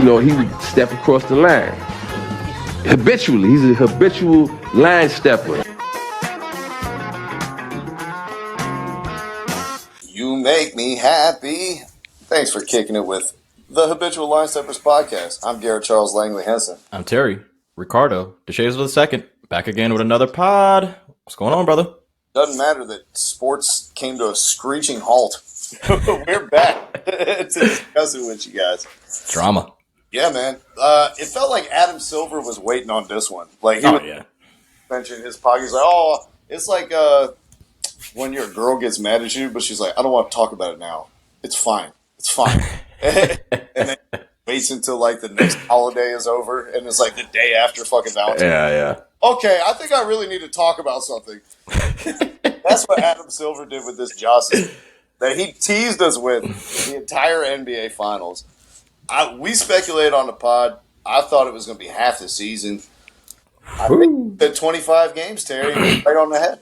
he would step across the line. Habitually. He's a habitual line stepper. You make me happy. Thanks for kicking it with the Habitual Line Steppers podcast. I'm Garrett Charles Langley Henson. I'm Terry Ricardo DeShays of the Second, back again with another pod. What's going on, brother? Doesn't matter that sports came to a screeching halt. We're back to discuss it with you guys. Drama. Yeah, man. It felt like Adam Silver was waiting on this one. Like he mentioned his podcast. He's like, it's like when your girl gets mad at you, but she's like, I don't want to talk about it now. It's fine. It's fine. And then waits until like the next holiday is over, and it's like the day after fucking Valentine's. Yeah. Okay, I think I really need to talk about something. That's what Adam Silver did with this Jocelyn that he teased us with the entire NBA Finals. We speculated on the pod. I thought it was going to be half the season. I think the 25 games, Terry, right on the head.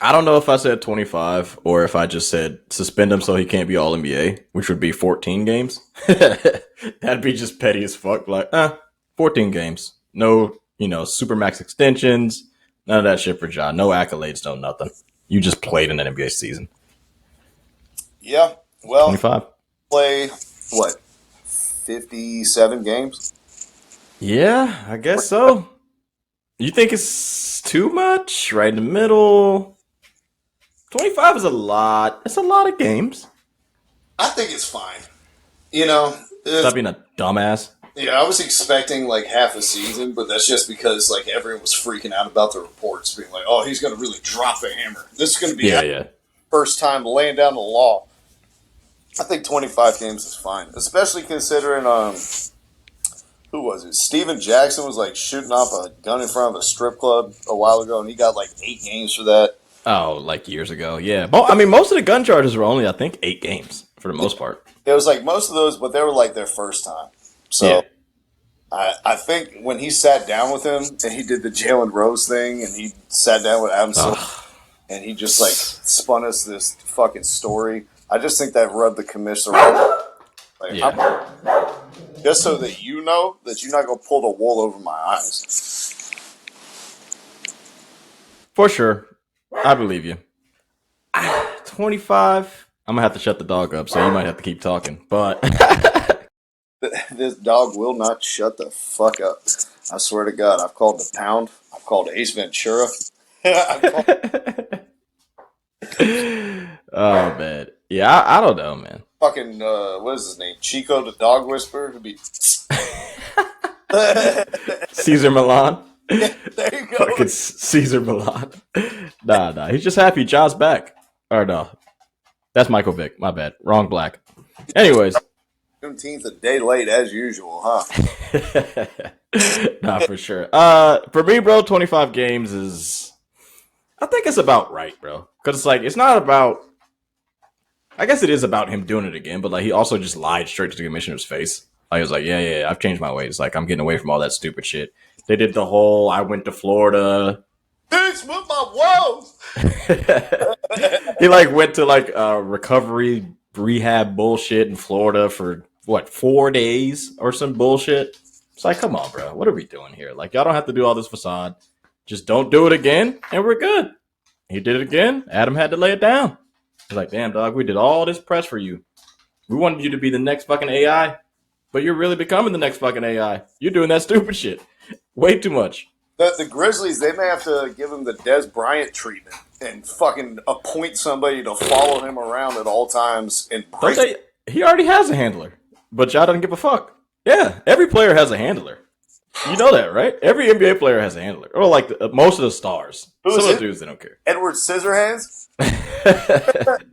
I don't know if I said 25 or if I just said suspend him so he can't be all NBA, which would be 14 games. That'd be just petty as fuck. Like, 14 games. No, supermax extensions. None of that shit for Ja. No accolades, no nothing. You just played in an NBA season. Yeah. Well, 25. Play, 57 games? Yeah, I guess so. You think it's too much? Right in the middle? 25 is a lot. It's a lot of games. I think it's fine. Stop being a dumbass. Yeah, I was expecting like half a season, but that's just because like everyone was freaking out about the reports, being like, "Oh, he's going to really drop the hammer. This is going to be first time laying down the law." I think 25 games is fine, especially considering who was it? Steven Jackson was like shooting off a gun in front of a strip club a while ago, and he got like 8 games for that. Oh, like years ago, yeah. I mean, most of the gun charges were only, I think, 8 games for the most part. It was like most of those, but they were like their first time. So I think when he sat down with him and he did the Jalen Rose thing and he sat down with Adam Silver and he just like spun us this fucking story, I just think that rubbed the commissioner wrong. Like, just so that you know that you're not going to pull the wool over my eyes. For sure. I believe you. 25. I'm going to have to shut the dog up, so you might have to keep talking. But this dog will not shut the fuck up. I swear to God. I've called the Pound. I've called Ace Ventura. Oh, man. Yeah, I don't know, man. Fucking, what is his name? Chico the Dog Whisperer? Who'd be Caesar Milan. Yeah, there you go. Fucking Caesar Milan. Nah. He's just happy Ja's back. Or no. That's Michael Vick. My bad. Wrong black. Anyways. 17th a day late as usual, huh? Nah, for sure. For me, bro, 25 games is... I think it's about right, bro. Because it's like, it's not about... I guess it is about him doing it again, but like he also just lied straight to the commissioner's face. Like, he was like, yeah, I've changed my ways. Like, I'm getting away from all that stupid shit. They did the whole, I went to Florida. Bitch, with my woes! He like went to like recovery rehab bullshit in Florida for 4 days or some bullshit. It's like, come on, bro. What are we doing here? Like, y'all don't have to do all this facade. Just don't do it again, and we're good. He did it again. Adam had to lay it down. He's like, damn, dog, we did all this press for you. We wanted you to be the next fucking AI, but you're really becoming the next fucking AI. You're doing that stupid shit. Way too much. The Grizzlies, they may have to give him the Des Bryant treatment and fucking appoint somebody to follow him around at all times and break. He already has a handler, but y'all doesn't give a fuck. Yeah, every player has a handler. You know that, right? Every NBA player has a handler. Or like most of the stars. Some of the dudes, they don't care. Edward Scissorhands?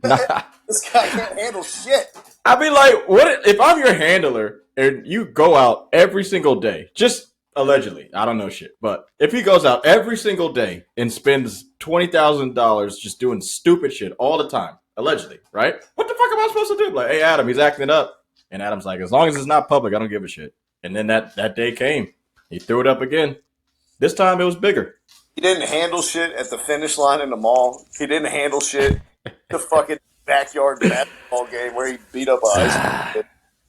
Nah. This guy can't handle shit. I mean, like, what if I'm your handler and you go out every single day, just allegedly, I don't know shit, but if he goes out every single day and spends $20,000 just doing stupid shit all the time, allegedly, right? What the fuck am I supposed to do? Like, hey, Adam, he's acting up. And Adam's like, as long as it's not public, I don't give a shit. And then that day came. He threw it up again. This time it was bigger. He didn't handle shit at the finish line in the mall. He didn't handle shit the fucking backyard basketball game where he beat up a high school kid.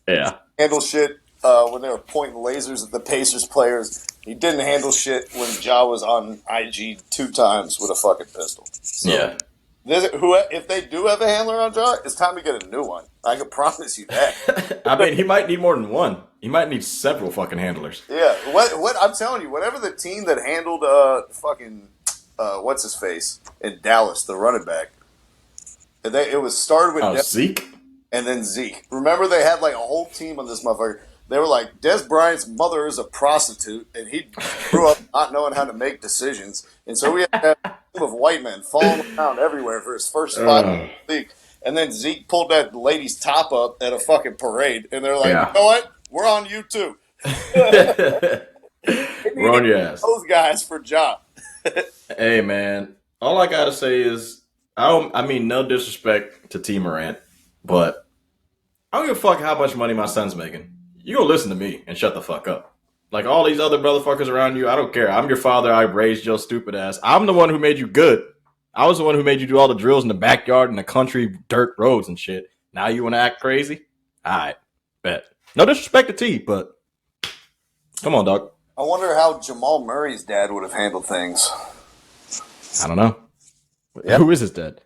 Yeah. Handle shit when they were pointing lasers at the Pacers players. He didn't handle shit when Ja was on IG 2 times with a fucking pistol. So, yeah. If they do have a handler on Ja, it's time to get a new one. I can promise you that. I mean, he might need more than one. He might need several fucking handlers. Yeah, what I'm telling you, whatever the team that handled what's his face in Dallas, the running back, it was started with Zeke, and then Zeke. Remember, they had like a whole team on this motherfucker. They were like, Des Bryant's mother is a prostitute, and he grew up not knowing how to make decisions, and so we had a team of white men falling around everywhere for his first 5 in the league. And then Zeke pulled that lady's top up at a fucking parade, and they're like, You know what? We're on you too. We're on your ass. Those guys for Ja. Hey, man. All I got to say is, I mean, no disrespect to T. Morant, but I don't give a fuck how much money my son's making. You gonna listen to me and shut the fuck up. Like all these other motherfuckers around you, I don't care. I'm your father. I raised your stupid ass. I'm the one who made you good. I was the one who made you do all the drills in the backyard and the country dirt roads and shit. Now you want to act crazy? All right, bet. No disrespect to T, but come on, dog. I wonder how Jamal Murray's dad would have handled things. I don't know. Yep. Who is his dad?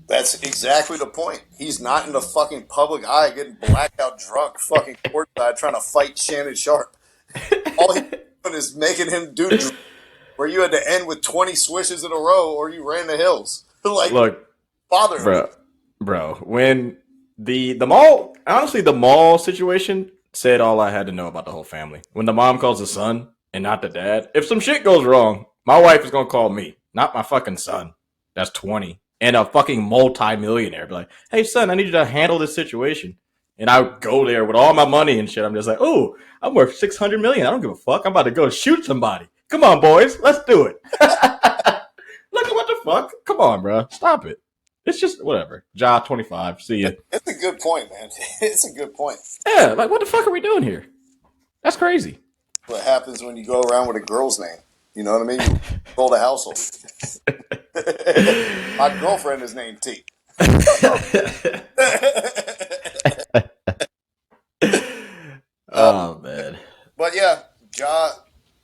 That's exactly the point. He's not in the fucking public eye getting blackout drunk fucking courtside trying to fight Shannon Sharp. All he's doing is making him do where you had to end with 20 swishes in a row or you ran the hills. Like, look, father. Bro, when the mall, honestly, the mall situation said all I had to know about the whole family. When the mom calls the son and not the dad, if some shit goes wrong, my wife is going to call me, not my fucking son. That's 20. And a fucking multi-millionaire. Be like, hey, son, I need you to handle this situation. And I would go there with all my money and shit. I'm just like, oh, I'm worth $600 million. I don't give a fuck. I'm about to go shoot somebody. Come on, boys. Let's do it. Look at what the fuck. Come on, bro. Stop it. It's just whatever. Ja 25. See ya. It's a good point, man. It's a good point. Yeah, like what the fuck are we doing here? That's crazy. What happens when you go around with a girl's name? You know what I mean? You control the household. My girlfriend is named T. Oh, man. But yeah, Ja,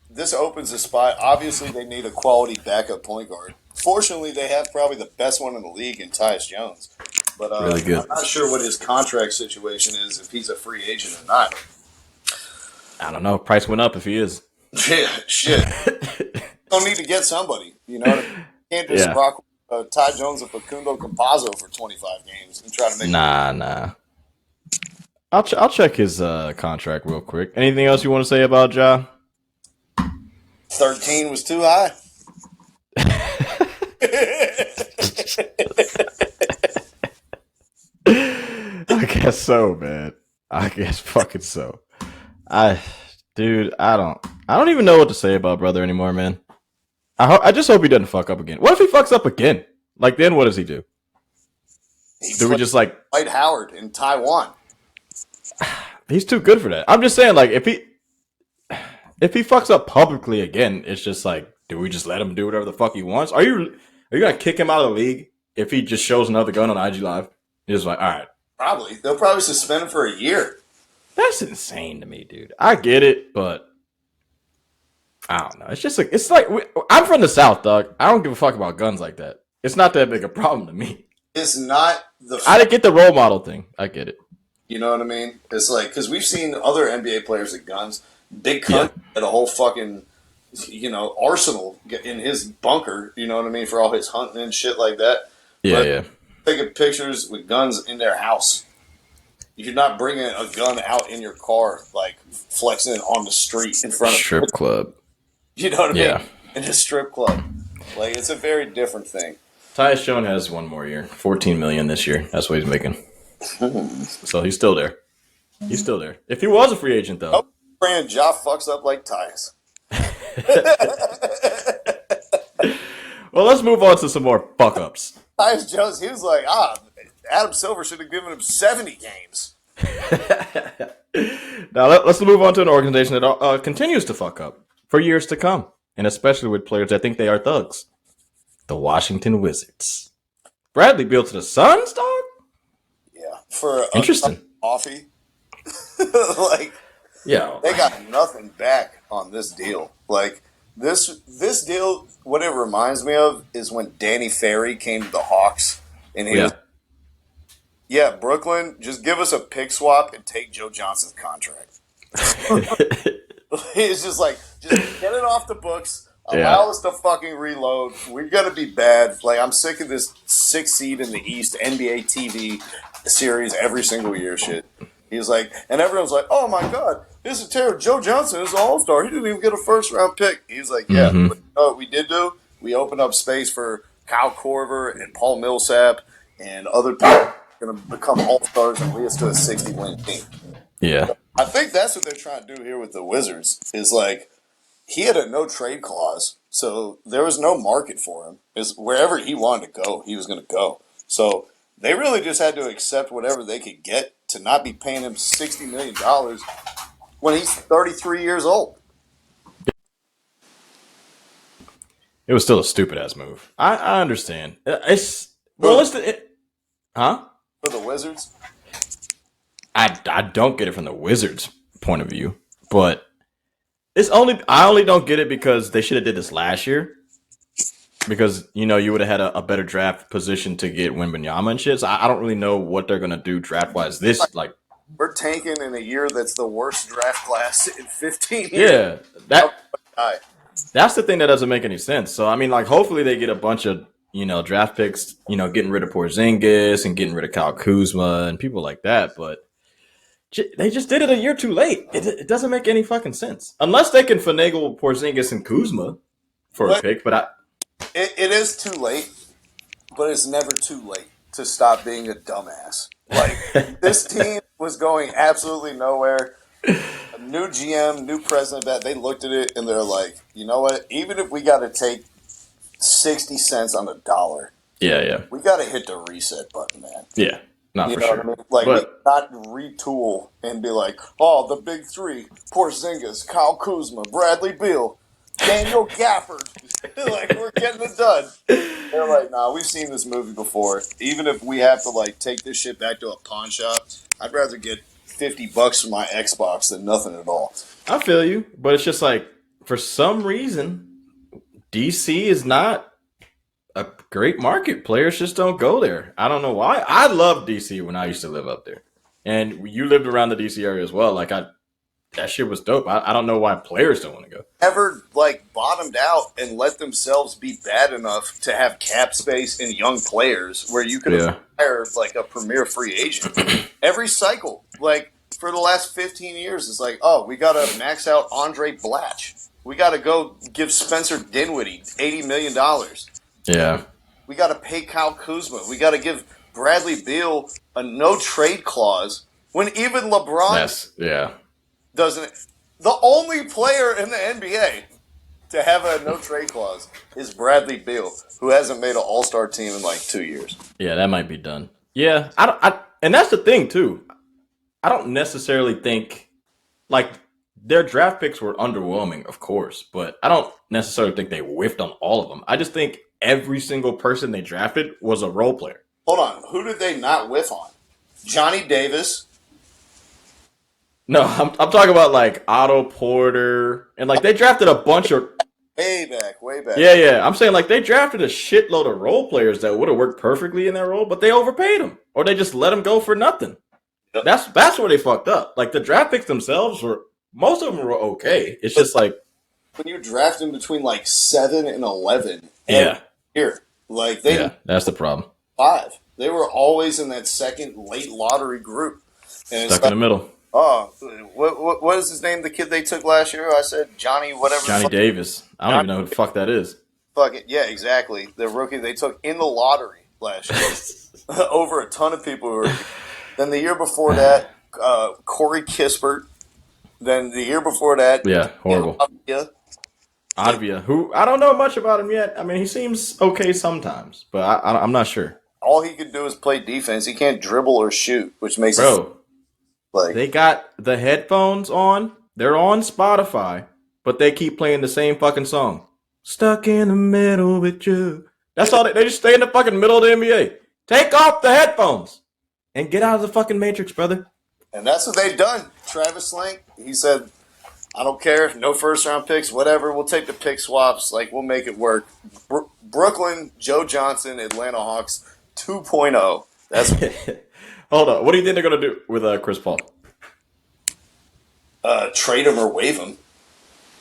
this opens a spot. Obviously, they need a quality backup point guard. Fortunately, they have probably the best one in the league in Tyus Jones. But really good. I'm not sure what his contract situation is, if he's a free agent or not. I don't know. Price went up if he is. Yeah, shit. Don't need to get somebody. You know, you can't just rock Ty Jones and Facundo Campazzo for 25 games and try to make. Nah. I'll check his contract real quick. Anything else you want to say about Ja? 13 was too high. I guess so, man. I guess fucking so. I don't even know what to say about brother anymore, man. I just hope he doesn't fuck up again. What if he fucks up again? Like, then what does he do? Do we just like Dwight Howard in Taiwan? He's too good for that. I'm just saying, like, if he fucks up publicly again, it's just like, do we just let him do whatever the fuck he wants? Are you gonna kick him out of the league if he just shows another gun on IG Live? He's like, all right. Probably. They'll probably suspend him for a year. That's insane to me, dude. I get it, but I don't know. It's just like, I'm from the South, dog. I don't give a fuck about guns like that. It's not that big a problem to me. It's not the. I didn't get the role model thing. I get it. You know what I mean? It's like, because we've seen other NBA players with guns. Big Cunt had a whole fucking, arsenal in his bunker, you know what I mean, for all his hunting and shit like that. Yeah. Taking pictures with guns in their house. You're not bringing a gun out in your car, like flexing it on the street in front of strip club. You know what I mean? In a strip club. Like, it's a very different thing. Tyus Jones has one more year. $14 million this year. That's what he's making. So he's still there. He's still there. If he was a free agent, though. Oh, praying Ja fucks up like Tyus. Well, let's move on to some more fuck-ups. Tyus Jones, he was like, Adam Silver should have given him 70 games. Now, let's move on to an organization that continues to fuck up for years to come, and especially with players that think they are thugs. The Washington Wizards. Bradley Beal to the Suns, dog? Yeah. For interesting coffee. Like, Yeah. they got nothing back on this deal. Like, this deal, what it reminds me of is when Danny Ferry came to the Hawks, and he was, yeah, Brooklyn, just give us a pick swap and take Joe Johnson's contract. It's just like, just get it off the books. Allow us to fucking reload. We're gonna be bad. Like, I'm sick of this 6th seed in the East NBA TV series every single year shit. He's like, and everyone's like, oh my god, this is terrible. Joe Johnson is an all-star. He didn't even get a first-round pick. He's like, yeah. But you know what we did do? We opened up space for Kyle Korver and Paul Millsap and other people going to become all-stars and lead us to a 60-win team. Yeah. I think that's what they're trying to do here with the Wizards is like, he had a no-trade clause, so there was no market for him. Is wherever he wanted to go, he was going to go. So they really just had to accept whatever they could get to not be paying him $60 million when he's 33 years old. It was still a stupid ass move. I understand. It's realistic. Huh? For the Wizards? I don't get it from the Wizards' point of view, but I only don't get it because they should have did this last year. Because, you know, you would have had a better draft position to get Wembanyama and shit. So I don't really know what they're going to do draft-wise. We're tanking in a year that's the worst draft class in 15 years. Yeah. That's the thing that doesn't make any sense. So, I mean, like, hopefully they get a bunch of, you know, draft picks, you know, getting rid of Porzingis and getting rid of Kyle Kuzma and people like that. But they just did it a year too late. It doesn't make any fucking sense. Unless they can finagle Porzingis and Kuzma for a pick. But it is too late, but it's never too late to stop being a dumbass. Like, this team was going absolutely nowhere. A new GM, new president, they looked at it and they're like, you know what? Even if we got to take 60 cents on the dollar, we got to hit the reset button, man. Yeah, not you for know sure. What I mean? Like, we not retool and be like, oh, the big three: Porzingis, Kyle Kuzma, Bradley Beal, Daniel Gafford. Like, we're getting it done. They're like, nah, we've seen this movie before. Even if we have to like take this shit back to a pawn shop, I'd rather get $50 for my Xbox than nothing at all. I feel you, but it's just like, for some reason, DC is not a great market. Players just don't go there. I don't know why. I loved DC when I used to live up there, and you lived around the DC area as well. Like, that shit was dope. I don't know why players don't want to go. Ever like bottomed out and let themselves be bad enough to have cap space and young players where you could hire like a premier free agent every cycle. Like, for the last 15 years, it's like, oh, we got to max out Andre Blatch. We got to go give Spencer Dinwiddie $80 million. Yeah. We got to pay Kyle Kuzma. We got to give Bradley Beal a no trade clause when even LeBron doesn't. The only player in the NBA to have a no trade clause is Bradley Beal, who hasn't made an All-Star team in like 2 years. Yeah, that might be done. Yeah, and that's the thing too. I don't necessarily think, like, their draft picks were underwhelming, of course, but I don't necessarily think they whiffed on all of them. I just think every single person they drafted was a role player. Hold on, who did they not whiff on? Johnny Davis. No, I'm talking about like Otto Porter, and like they drafted a bunch of way back. Yeah. I'm saying like they drafted a shitload of role players that would have worked perfectly in that role, but they overpaid them, or they just let them go for nothing. Yep. That's where they fucked up. Like, the draft picks themselves most of them were okay. It's just like when you're drafting between like 7 and 11. Here, like that's the problem. 5. They were always in that second late lottery group, and stuck in the middle. Oh, what is his name? The kid they took last year? I said Johnny Davis. I don't even know who the fuck that is. Fuck it. Yeah, exactly. The rookie they took in the lottery last year. Over a ton of people who were. Then the year before that, Corey Kispert. Then the year before that, horrible. Advia, who I don't know much about him yet. I mean, he seems okay sometimes, but I'm not sure. All he could do is play defense. He can't dribble or shoot, which makes they got the headphones on. They're on Spotify, but they keep playing the same fucking song. Stuck in the middle with you. That's all. They just stay in the fucking middle of the NBA. Take off the headphones and get out of the fucking Matrix, brother. And that's what they've done. Travis Slank, he said, I don't care. No first round picks, whatever. We'll take the pick swaps. Like, we'll make it work. Brooklyn, Joe Johnson, Atlanta Hawks 2.0. That's Hold on. What do you think they're going to do with Chris Paul? Trade him or waive him.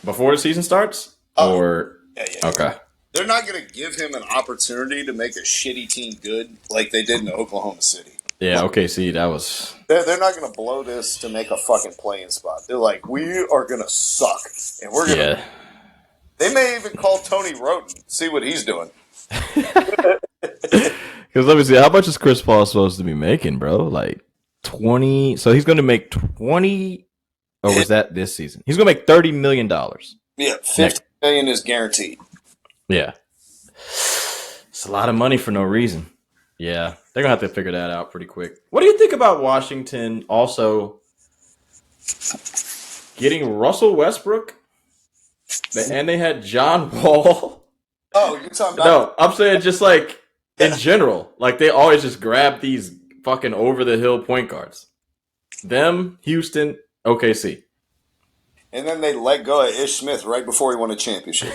Before the season starts? Or yeah. Okay. They're not going to give him an opportunity to make a shitty team good like they did in Oklahoma City. Yeah, okay, see, that was... They're not going to blow this to make a fucking playing spot. They're like, we are going to suck. And we're going to... They may even call Tony Roten, see what he's doing. Because let me see, how much is Chris Paul supposed to be making, bro? Like 20... So he's going to make 20... Or was that this season? He's going to make $30 million. Yeah, $50 million is guaranteed. Yeah. It's a lot of money for no reason. Yeah, they're going to have to figure that out pretty quick. What do you think about Washington also getting Russell Westbrook? And they had John Wall. Oh, you're talking about... No, I'm saying just like in general. Like they always just grab these fucking over-the-hill point guards. Them, Houston, OKC. And then they let go of Ish Smith right before he won a championship.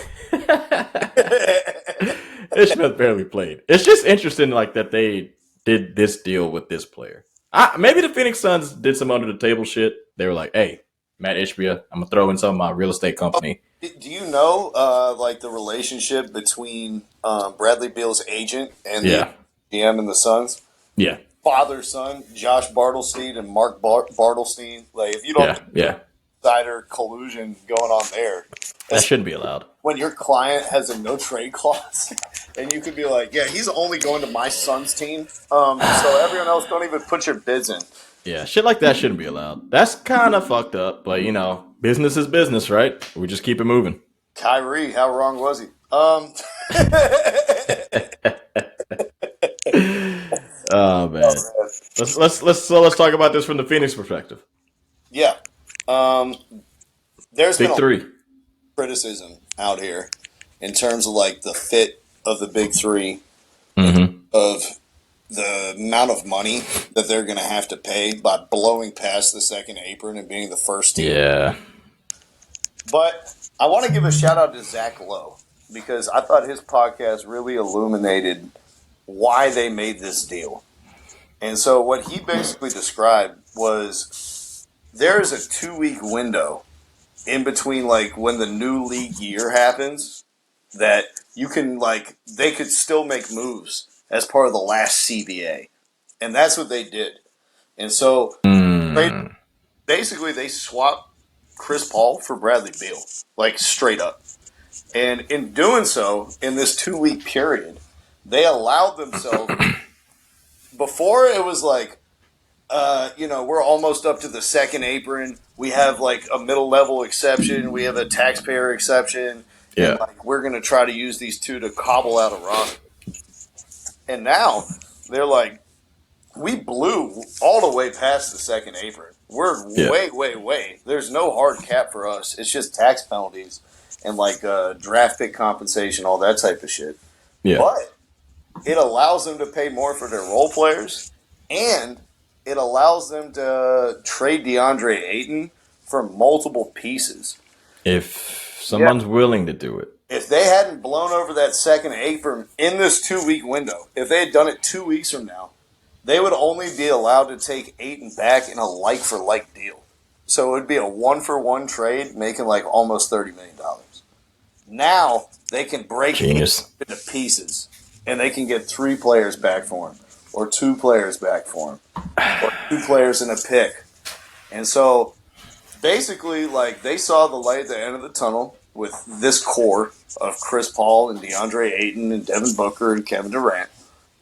Ish Smith barely played. It's just interesting, like that they did this deal with this player. Maybe the Phoenix Suns did some under the table shit. They were like, "Hey, Matt Ishbia, I'm gonna throw in some of my real estate company." Do you know, like the relationship between Bradley Beal's agent and the GM and the Suns? Yeah, father son, Josh Bartlestein and Mark Bartlestein. Like, if you don't, insider collusion going on there, that shouldn't be allowed. When your client has a no trade clause, and you could be like, "Yeah, he's only going to my son's team, so everyone else don't even put your bids in." Yeah, shit like that shouldn't be allowed. That's kind of fucked up, but you know, business is business, right? We just keep it moving. Kyrie, how wrong was he? Oh man, let's talk about this from the Phoenix perspective. Yeah, there's big been three criticism out here in terms of like the fit of the big three, of the amount of money that they're going to have to pay by blowing past the second apron and being the first team. Yeah, but I want to give a shout out to Zach Lowe because I thought his podcast really illuminated why they made this deal. And so what he basically described was there is a 2-week window in between like when the new league year happens that you can like they could still make moves as part of the last CBA. And that's what they did. And so basically they swapped Chris Paul for Bradley Beal, like straight up. And in doing so, in this 2-week period, they allowed themselves, before it was like, we're almost up to the second apron. We have like a middle level exception. We have a taxpayer exception. Yeah. And like, we're going to try to use these two to cobble out a roster. And now they're like, we blew all the way past the second apron. We're way. There's no hard cap for us. It's just tax penalties and like draft pick compensation, all that type of shit. Yeah. But it allows them to pay more for their role players, and it allows them to trade DeAndre Ayton for multiple pieces. If someone's willing to do it. If they hadn't blown over that second apron in this 2-week window, if they had done it 2 weeks from now, they would only be allowed to take Ayton back in a like-for-like deal. So it would be a 1-for-1 trade, making like almost $30 million. Now they can break it into pieces, and they can get 3 players back for him, or 2 players back for him, or 2 players in a pick. And so basically, like, they saw the light at the end of the tunnel with this core of Chris Paul and DeAndre Ayton and Devin Booker and Kevin Durant.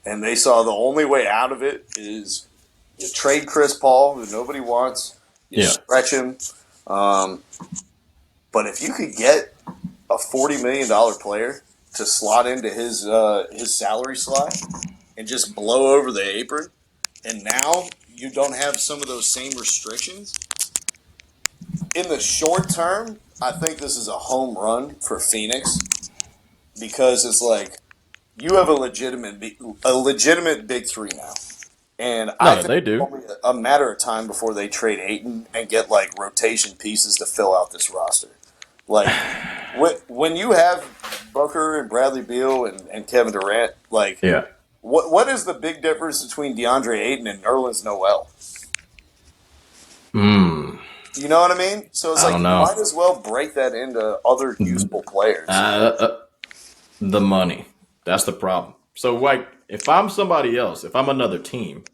And they saw the only way out of it is you trade Chris Paul, who nobody wants, you stretch him. But if you could get a $40 million player to slot into his salary slot and just blow over the apron, and now you don't have some of those same restrictions, in the short term, I think this is a home run for Phoenix because it's like you have a legitimate big three now. And I think they do. it's only a matter of time before they trade Ayton and get like rotation pieces to fill out this roster. Like when you have Booker and Bradley Beal and Kevin Durant, like what is the big difference between DeAndre Ayton and Nerlens Noel? You know what I mean? So it's like you might as well break that into other useful players. The money. That's the problem. So, like, if I'm somebody else, if I'm another team,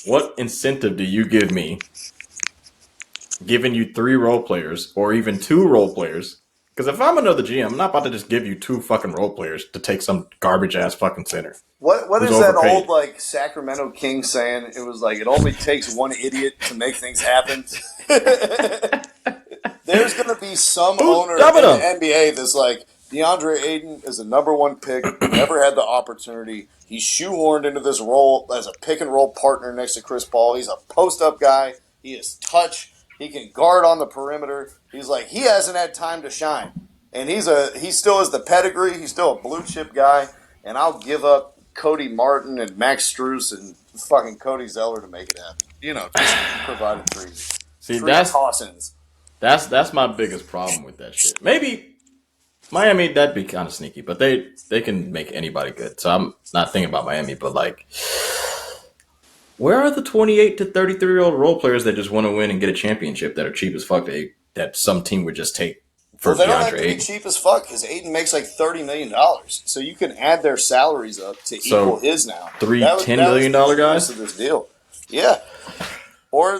what incentive do you give me giving you 3 role players or even 2 role players? Because if I'm another GM, I'm not about to just give you 2 fucking role players to take some garbage ass fucking center. What is that old like Sacramento Kings saying? It was like it only takes one idiot to make things happen. There's going to be some owner in the NBA that's like, DeAndre Ayton is the number 1 pick. Never had the opportunity. He's shoehorned into this role as a pick and roll partner next to Chris Paul. He's a post up guy. He is touch. He can guard on the perimeter. He's like he hasn't had time to shine, and he still has the pedigree. He's still a blue chip guy, and I'll give up Cody Martin and Max Strus and fucking Cody Zeller to make it happen. You know, just provided 3. See, 3 toss-ins. That's my biggest problem with that shit. Maybe Miami, that'd be kind of sneaky, but they can make anybody good. So I'm not thinking about Miami, but like, where are the 28 to 33-year-old role players that just want to win and get a championship that are cheap as fuck that some team would just take for they DeAndre don't have to Ayton? be cheap as fuck because Ayton makes like $30 million. So you can add their salaries up to equal his now. 3 $10 million guys? Of this deal. Yeah. Or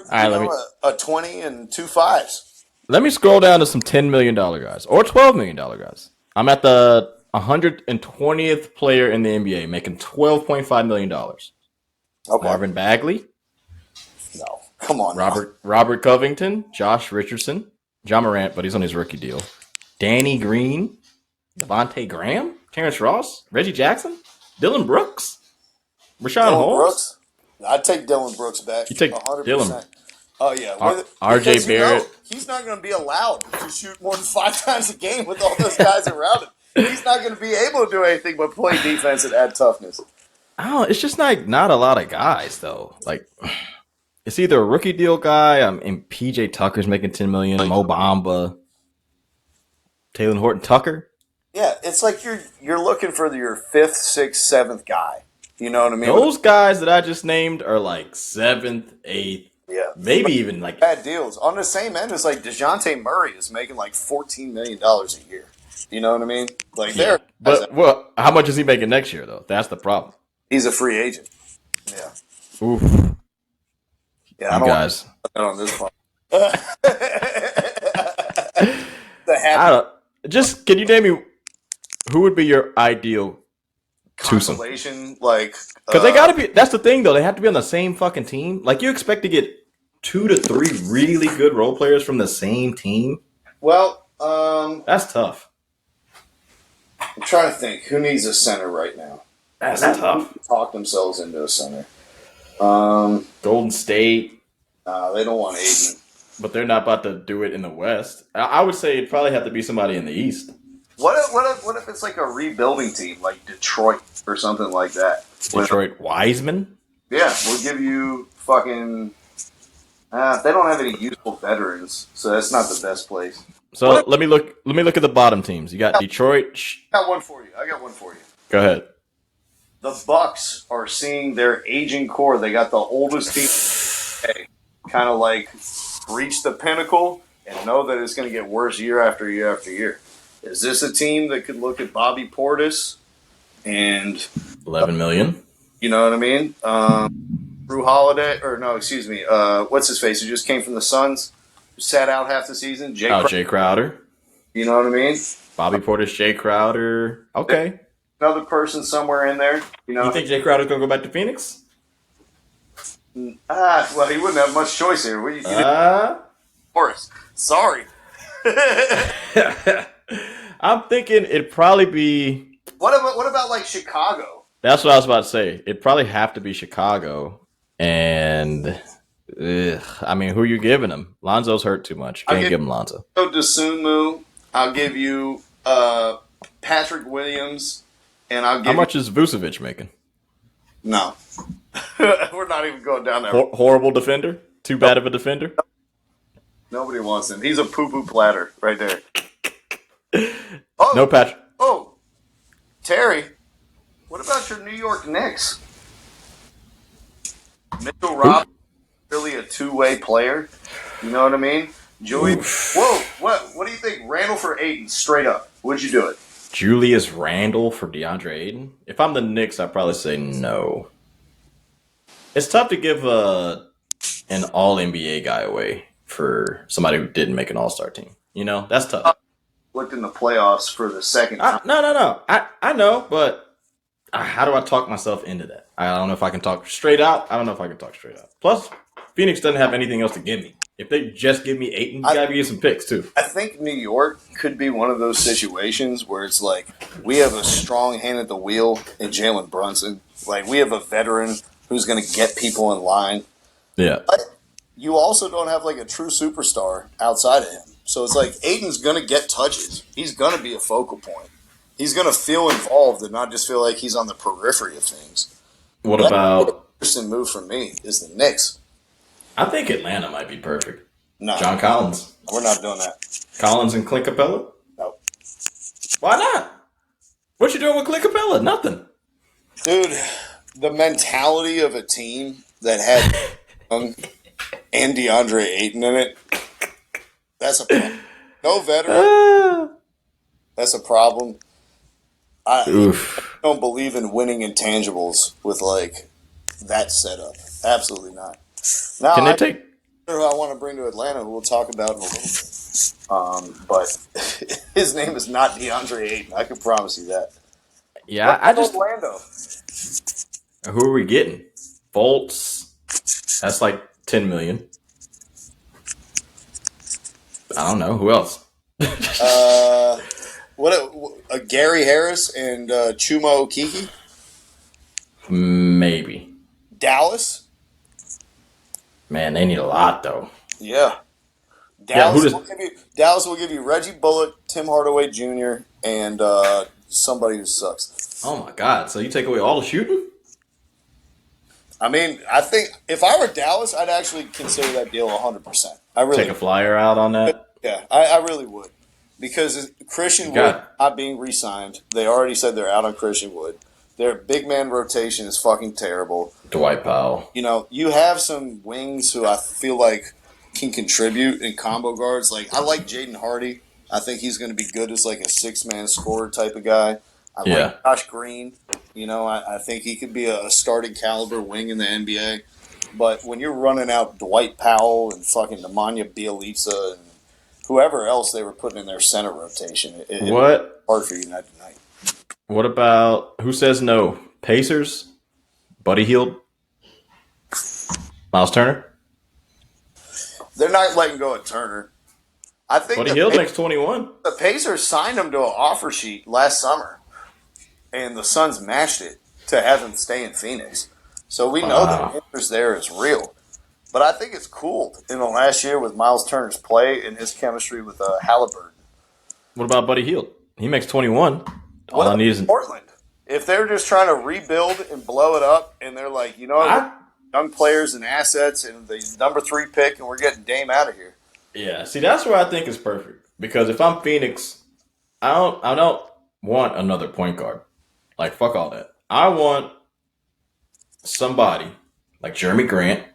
a 20 and 2 5s. Let me scroll down to some $10 million guys or $12 million guys. I'm at the 120th player in the NBA making $12.5 million. Okay. Marvin Bagley. No. Come on. Robert Covington, Josh Richardson, John Morant, but he's on his rookie deal. Danny Green, Devontae Graham, Terrence Ross, Reggie Jackson, Dylan Brooks, Rashawn Holmes. Brooks? I'd take Dylan Brooks back. You take 100%. Dylan. Oh, yeah. RJ Barrett. He's not going to be allowed to shoot more than 5 times a game with all those guys around him. He's not going to be able to do anything but play defense and add toughness. Oh, it's just not a lot of guys, though. Like, it's either a rookie deal guy, and PJ Tucker's making $10 million, Mo Bamba, Taylor Horton Tucker. Yeah, it's like you're looking for your 5th, 6th, 7th guy. You know what I mean? Those guys that I just named are like 7th, 8th, maybe even like bad deals. On the same end, it's like DeJounte Murray is making like $14 million a year. You know what I mean? Like but how much is he making next year though? That's the problem. He's a free agent. Yeah. Oof. Yeah, I don't guys on this one. Just can you name me who would be your ideal constellation? Like, because they got to be. That's the thing, though. They have to be on the same fucking team. Like, you expect to get 2 to 3 really good role players from the same team? Well, that's tough. I'm trying to think who needs a center right now. That's tough. Talk themselves into a center. Golden State. They don't want Ayton. But they're not about to do it in the West. I would say it'd probably have to be somebody in the East. What if it's like a rebuilding team, like Detroit or something like that? Detroit Wiseman? Yeah, we'll give you fucking... they don't have any useful veterans, so that's not the best place. So let me look at the bottom teams. You got Detroit. I got one for you. Go ahead. The Bucks are seeing their aging core. They got the oldest team kind of like reach the pinnacle and know that it's going to get worse year after year after year. Is this a team that could look at Bobby Portis and $11 million? You know what I mean? Drew Holiday, or no, excuse me. What's his face? Who just came from the Suns? Sat out half the season. Jay Crowder. You know what I mean? Bobby Portis, Jay Crowder. Okay. Another person somewhere in there. You think Jay Crowder's going to go back to Phoenix? Well, he wouldn't have much choice here. Portis. Sorry. I'm thinking it'd probably be... What about like Chicago? That's what I was about to say. It'd probably have to be Chicago. And... I mean, who are you giving him? Lonzo's hurt too much. Can't give him Lonzo. Dosunmu. I'll give you Patrick Williams, and I'll give. How much is Vucevic making? No. We're not even going down there. Horrible defender? Too bad of a defender? Nobody wants him. He's a poo-poo platter right there. No, Patrick. Oh, Terry, what about your New York Knicks? Mitchell Robinson, really a two-way player. You know what I mean? Julius. Whoa, what do you think? Randall for Ayton, straight up. Would you do it? Julius Randle for DeAndre Ayton? If I'm the Knicks, I'd probably say no. It's tough to give an all-NBA guy away for somebody who didn't make an all-star team. You know, that's tough. Looked in the playoffs for the second time. No. I know, but how do I talk myself into that? I don't know if I can talk straight out. Plus, Phoenix doesn't have anything else to give me. If they just give me Ayton, you gotta give some picks too. I think New York could be one of those situations where it's like we have a strong hand at the wheel in Jalen Brunson. Like we have a veteran who's going to get people in line. Yeah. But you also don't have like a true superstar outside of him. So it's like Ayton's going to get touches. He's going to be a focal point. He's going to feel involved and not just feel like he's on the periphery of things. What about... An interesting move for me is the Knicks. I think Atlanta might be perfect. No. John Collins. We're not doing that. Collins and Clint Capella? No. Why not? What you doing with Clint Capella? Nothing. Dude, the mentality of a team that had Young and DeAndre Ayton in it, that's a problem. No veteran, that's a problem. I don't believe in winning intangibles with like that setup. Absolutely not. Now, Can they take... who I want to bring to Atlanta, who we'll talk about in a little bit. But his name is not DeAndre Ayton. I can promise you that. Yeah, I just... Orlando. Who are we getting? Fultz. That's like $10 million. I don't know. Who else? What Gary Harris and Chuma Okeke? Maybe. Dallas? Man, they need a lot, though. Yeah. Dallas will give you Reggie Bullock, Tim Hardaway Jr., and somebody who sucks. Oh, my God. So you take away all the shooting? I mean, I think if I were Dallas, I'd actually consider that deal 100%. I really take a flyer out on that? Yeah, I really would. Because Christian Wood not being re-signed, they already said they're out on Christian Wood. Their big man rotation is fucking terrible. Dwight Powell. You know, you have some wings who I feel like can contribute in combo guards. Like, I like Jaden Hardy. I think he's going to be good as like a six-man scorer type of guy. I like Josh Green. You know, I think he could be a starting caliber wing in the NBA. But when you're running out Dwight Powell and fucking Nemanja Bjelica and whoever else they were putting in their center rotation, it's hard for you tonight. What about, who says no? Pacers? Buddy Hield? Miles Turner? They're not letting go of Turner. I think Buddy Hield makes 21. The Pacers signed him to an offer sheet last summer, and the Suns matched it to have him stay in Phoenix. So we know the interest there is real. But I think it's cool in the last year with Miles Turner's play and his chemistry with Halliburton. What about Buddy Hield? He makes 21. All I need is Portland. If they're just trying to rebuild and blow it up, and they're like, you know what, young players and assets, and the number 3 pick, and we're getting Dame out of here. Yeah, see, that's where I think is perfect. Because if I'm Phoenix, I don't want another point guard. Like, fuck all that. I want somebody like Jeremy Grant,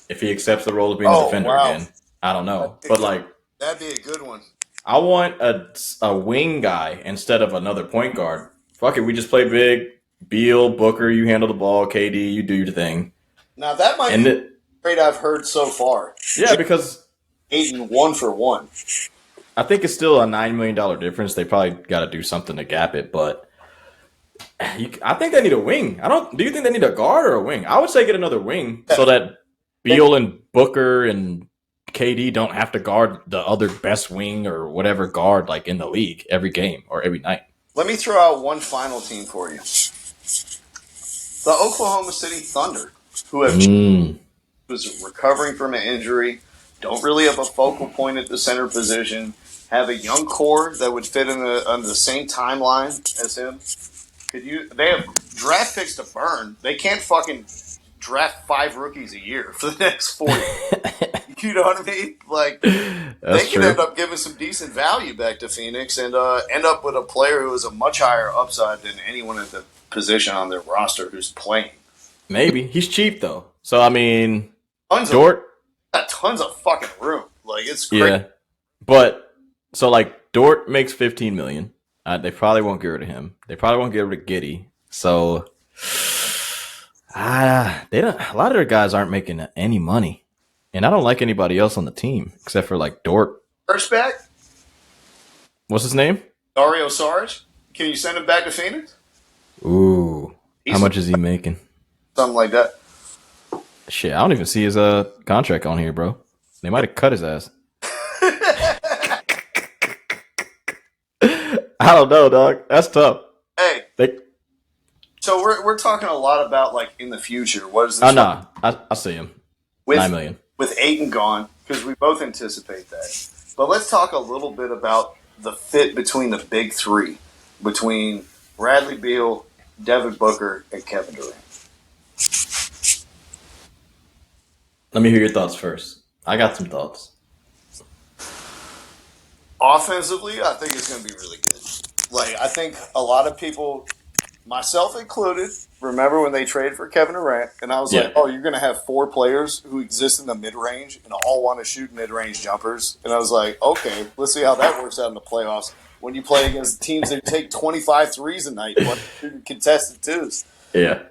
if he accepts the role of being a defender again. I don't know. But, like... That'd be a good one. I want a wing guy instead of another point guard. Fuck it, we just play big. Beal, Booker, you handle the ball. KD, you do your thing. Now, that might be the trade I've heard so far. Yeah, because... Ayton 1-for-1. I think it's still a $9 million difference. They probably got to do something to gap it, but I think they need a wing. Do you think they need a guard or a wing? I would say get another wing so that Beal and Booker and KD don't have to guard the other best wing or whatever guard like in the league every game or every night. Let me throw out one final team for you. The Oklahoma City Thunder, who was recovering from an injury, don't really have a focal point at the center position, have a young core that would fit on the same timeline as him. They have draft picks to burn. They can't fucking draft 5 rookies a year for the next 4 years. You know what I mean? Like, they could end up giving some decent value back to Phoenix and end up with a player who is a much higher upside than anyone at the position on their roster who's playing. Maybe. He's cheap, though. So, I mean, Dort got tons of fucking room. Like, it's crazy. Yeah. But, so, like, Dort makes $15 million. They probably won't get rid of him. They probably won't get rid of Giddey. So, they don't. A lot of their guys aren't making any money. And I don't like anybody else on the team except for like Dort. First back? What's his name? Dario Saric. Can you send him back to Phoenix? Ooh. How much is he making? Something like that. Shit, I don't even see his contract on here, bro. They might have cut his ass. I don't know, dog. That's tough. Hey. So we're talking a lot about like in the future. What is this? Oh, no. I see him. $9 million. With Ayton gone, because we both anticipate that. But let's talk a little bit about the fit between the big three, between Bradley Beal, Devin Booker, and Kevin Durant. Let me hear your thoughts first. I got some thoughts. Offensively, I think it's going to be really good. Like, I think a lot of people, myself included, remember when they traded for Kevin Durant, and I was like, oh, you're going to have 4 players who exist in the mid-range and all want to shoot mid-range jumpers. And I was like, okay, let's see how that works out in the playoffs when you play against teams that take 25 threes a night and shooting contested twos. Yeah.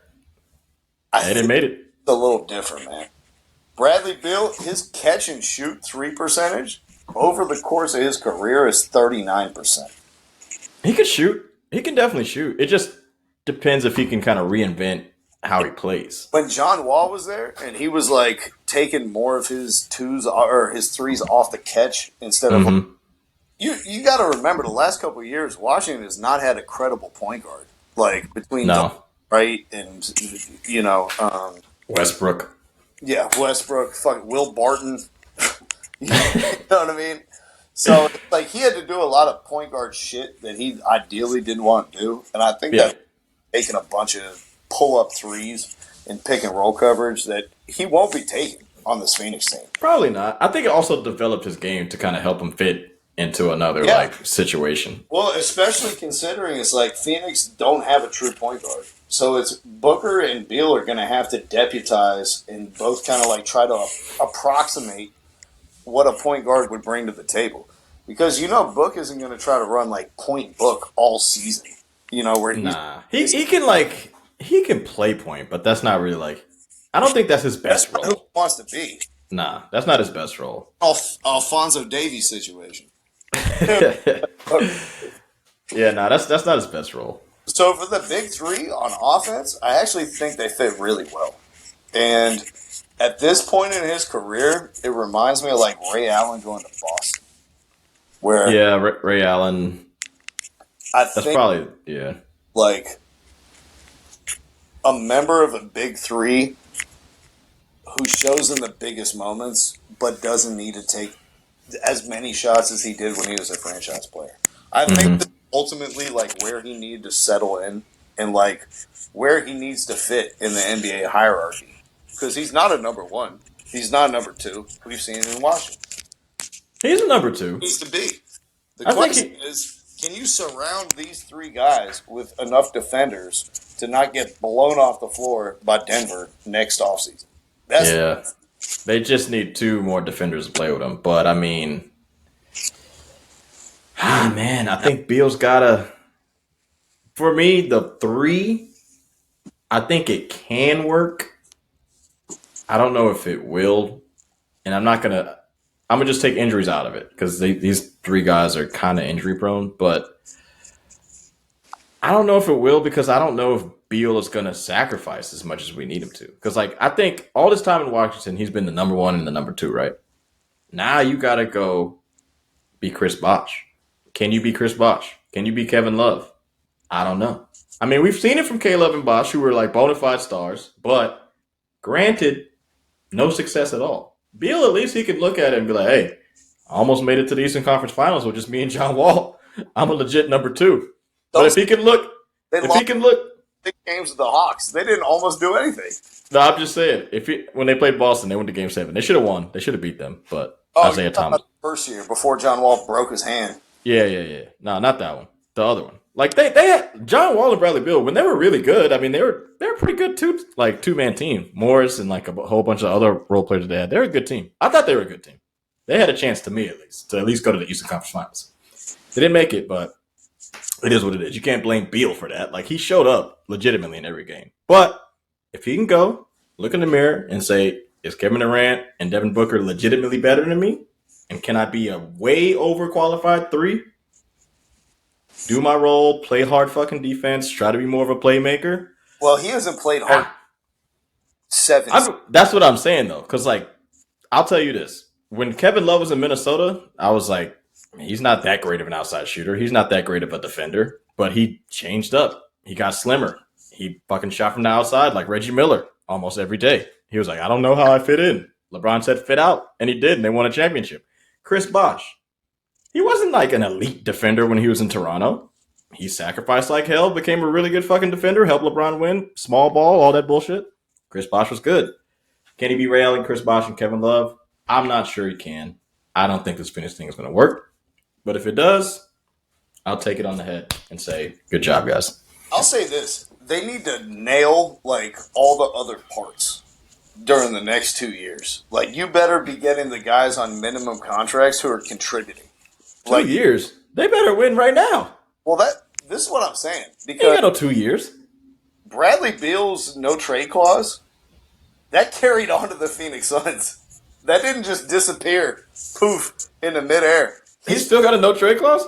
And it made it. It's a little different, man. Bradley Beal, his catch-and-shoot 3 percentage over the course of his career is 39%. He can shoot. He can definitely shoot. It just depends if he can kind of reinvent how he plays. When John Wall was there and he was like taking more of his twos or his threes off the catch instead of you got to remember the last couple of years Washington has not had a credible point guard like between right and Westbrook. Yeah, Westbrook, fucking Will Barton. You know what I mean? So like he had to do a lot of point guard shit that he ideally didn't want to do, and I think that taking a bunch of pull-up threes and pick-and-roll coverage that he won't be taking on this Phoenix team. Probably not. I think it also developed his game to kind of help him fit into another like situation. Well, especially considering it's like Phoenix don't have a true point guard. So it's Booker and Beal are going to have to deputize and both kind of like try to approximate what a point guard would bring to the table. Because, Book isn't going to try to run like point Book all season. Where he can play point, but that's not really like, I don't think that's his best role. Who he wants to be. Nah, that's not his best role. Alfonso Davies situation. That's not his best role. So for the big three on offense, I actually think they fit really well. And at this point in his career, it reminds me of like Ray Allen going to Boston. Ray Allen. That's probably like a member of a big three who shows in the biggest moments, but doesn't need to take as many shots as he did when he was a franchise player. I think that ultimately, like where he needed to settle in and like where he needs to fit in the NBA hierarchy, because he's not a number 1, he's not a number 2. We've seen it in Washington. He's a number 2. He needs to be. The question is, can you surround these 3 guys with enough defenders to not get blown off the floor by Denver next offseason? They just need 2 more defenders to play with them. But, I mean, I think Beal's got to – for me, the 3, I think it can work. I don't know if it will. And I'm going to just take injuries out of it because these 3 guys are kind of injury prone. But I don't know if it will because I don't know if Beal is going to sacrifice as much as we need him to. Because, I think all this time in Washington, he's been the number 1 and the number 2, right? Now you got to go be Chris Bosh. Can you be Chris Bosh? Can you be Kevin Love? I don't know. I mean, we've seen it from K-Love and Bosh, who were bona fide stars. But granted, no success at all. Beal, at least he could look at it and be like, hey, I almost made it to the Eastern Conference Finals with just me and John Wall. I'm a legit number 2. But if he can look if he can look. 6 games with the Hawks. They didn't almost do anything. No, I'm just saying. When they played Boston, they went to Game 7. They should have won. They should have beat them. But Isaiah Thomas. First year before John Wall broke his hand. Yeah. No, not that one. The other one. Like they had John Wall and Bradley Beal when they were really good. I mean, they were pretty good two-man team. Morris and like a whole bunch of other role players they had. They're a good team. I thought they were a good team. They had a chance to at least go to the Eastern Conference Finals. They didn't make it, but it is what it is. You can't blame Beal for that. Like he showed up legitimately in every game. But if he can go, look in the mirror and say, is Kevin Durant and Devin Booker legitimately better than me? And can I be a way overqualified 3? Do my role, play hard fucking defense, try to be more of a playmaker. Well, he hasn't played hard. 7. That's what I'm saying, though. Because, like, I'll tell you this. When Kevin Love was in Minnesota, I was like, he's not that great of an outside shooter. He's not that great of a defender. But he changed up. He got slimmer. He fucking shot from the outside like Reggie Miller almost every day. He was like, I don't know how I fit in. LeBron said fit out, and he did, and they won a championship. Chris Bosh. He wasn't like an elite defender when he was in Toronto. He sacrificed like hell, became a really good fucking defender, helped LeBron win, small ball, all that bullshit. Chris Bosh was good. Can he be Ray Allen, Chris Bosh, and Kevin Love? I'm not sure he can. I don't think this Phoenix thing is going to work. But if it does, I'll take it on the head and say, good job, guys. I'll say this. They need to nail, like, all the other parts during the next 2 years. Like, you better be getting the guys on minimum contracts who are contributing. 2 years? They better win right now. Well, this is what I'm saying. Because you got no 2 years. Bradley Beal's no-trade clause, that carried on to the Phoenix Suns. That didn't just disappear, poof, into midair. He's still got a no-trade clause?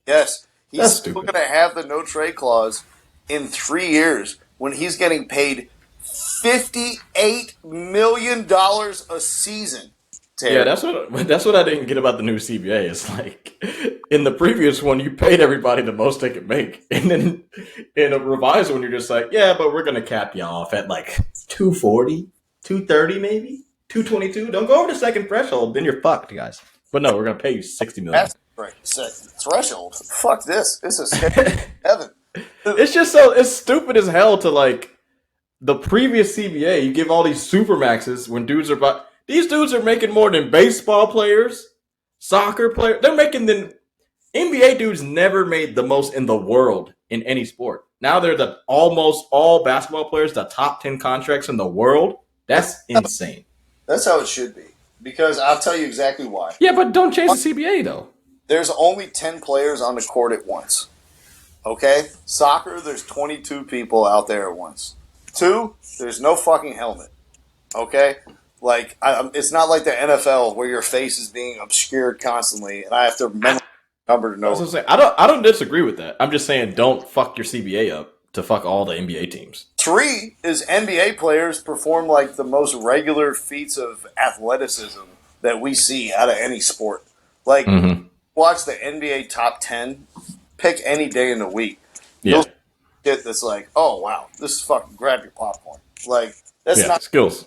Yes. He's That's still stupid. going to have the no-trade clause in 3 years when he's getting paid $58 million a season. Terry. Yeah, that's what I didn't get about the new CBA. It's like in the previous one, you paid everybody the most they could make, and then in a revised one, you're just like, yeah, but we're gonna cap you off at like 240, 230, maybe 222. Don't go over the second threshold, then you're fucked, guys. But no, we're gonna pay you $60 million. That's right. Threshold. Fuck this. This is heaven. It's just it's stupid as hell to like the previous CBA. You give all these super maxes when dudes are about. These dudes are making more than baseball players, soccer players. They're making than NBA dudes never made the most in the world in any sport. Now they're the almost all basketball players, the top 10 contracts in the world. That's insane. That's how it should be. Because I'll tell you exactly why. Yeah, but don't change the CBA though. There's only 10 players on the court at once. Okay? Soccer, there's 22 people out there at once. 2, there's no fucking helmet. Okay? Like, it's not like the NFL where your face is being obscured constantly, and I have to remember number to know. I don't disagree with that. I'm just saying don't fuck your CBA up to fuck all the NBA teams. 3 is NBA players perform like the most regular feats of athleticism that we see out of any sport. Like, watch the NBA top 10, pick any day in the week. Yeah. Shit that's like, oh, wow, this is fucking grab your popcorn. Like, that's not skills.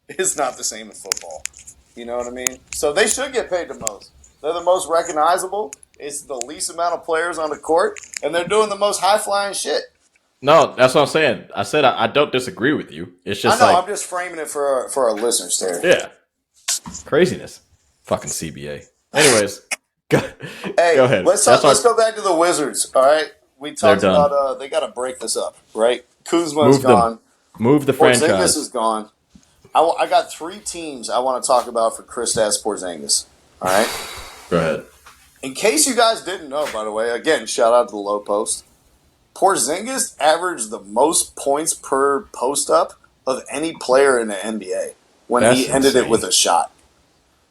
It's not the same as football. You know what I mean? So they should get paid the most. They're the most recognizable. It's the least amount of players on the court, and they're doing the most high-flying shit. No, that's what I'm saying. I said I don't disagree with you. It's just I know, I'm just framing it for our listeners, Terry. Yeah. Craziness. Fucking CBA. Anyways, go ahead. Let's go back to the Wizards, all right? We talked about they got to break this up, right? Kuzma's gone. Move the franchise. Porzingis is gone. I got 3 teams I want to talk about for Kristaps Porzingis. All right? Go ahead. In case you guys didn't know, by the way, again, shout out to the Low Post. Porzingis averaged the most points per post-up of any player in the NBA when he ended it with a shot.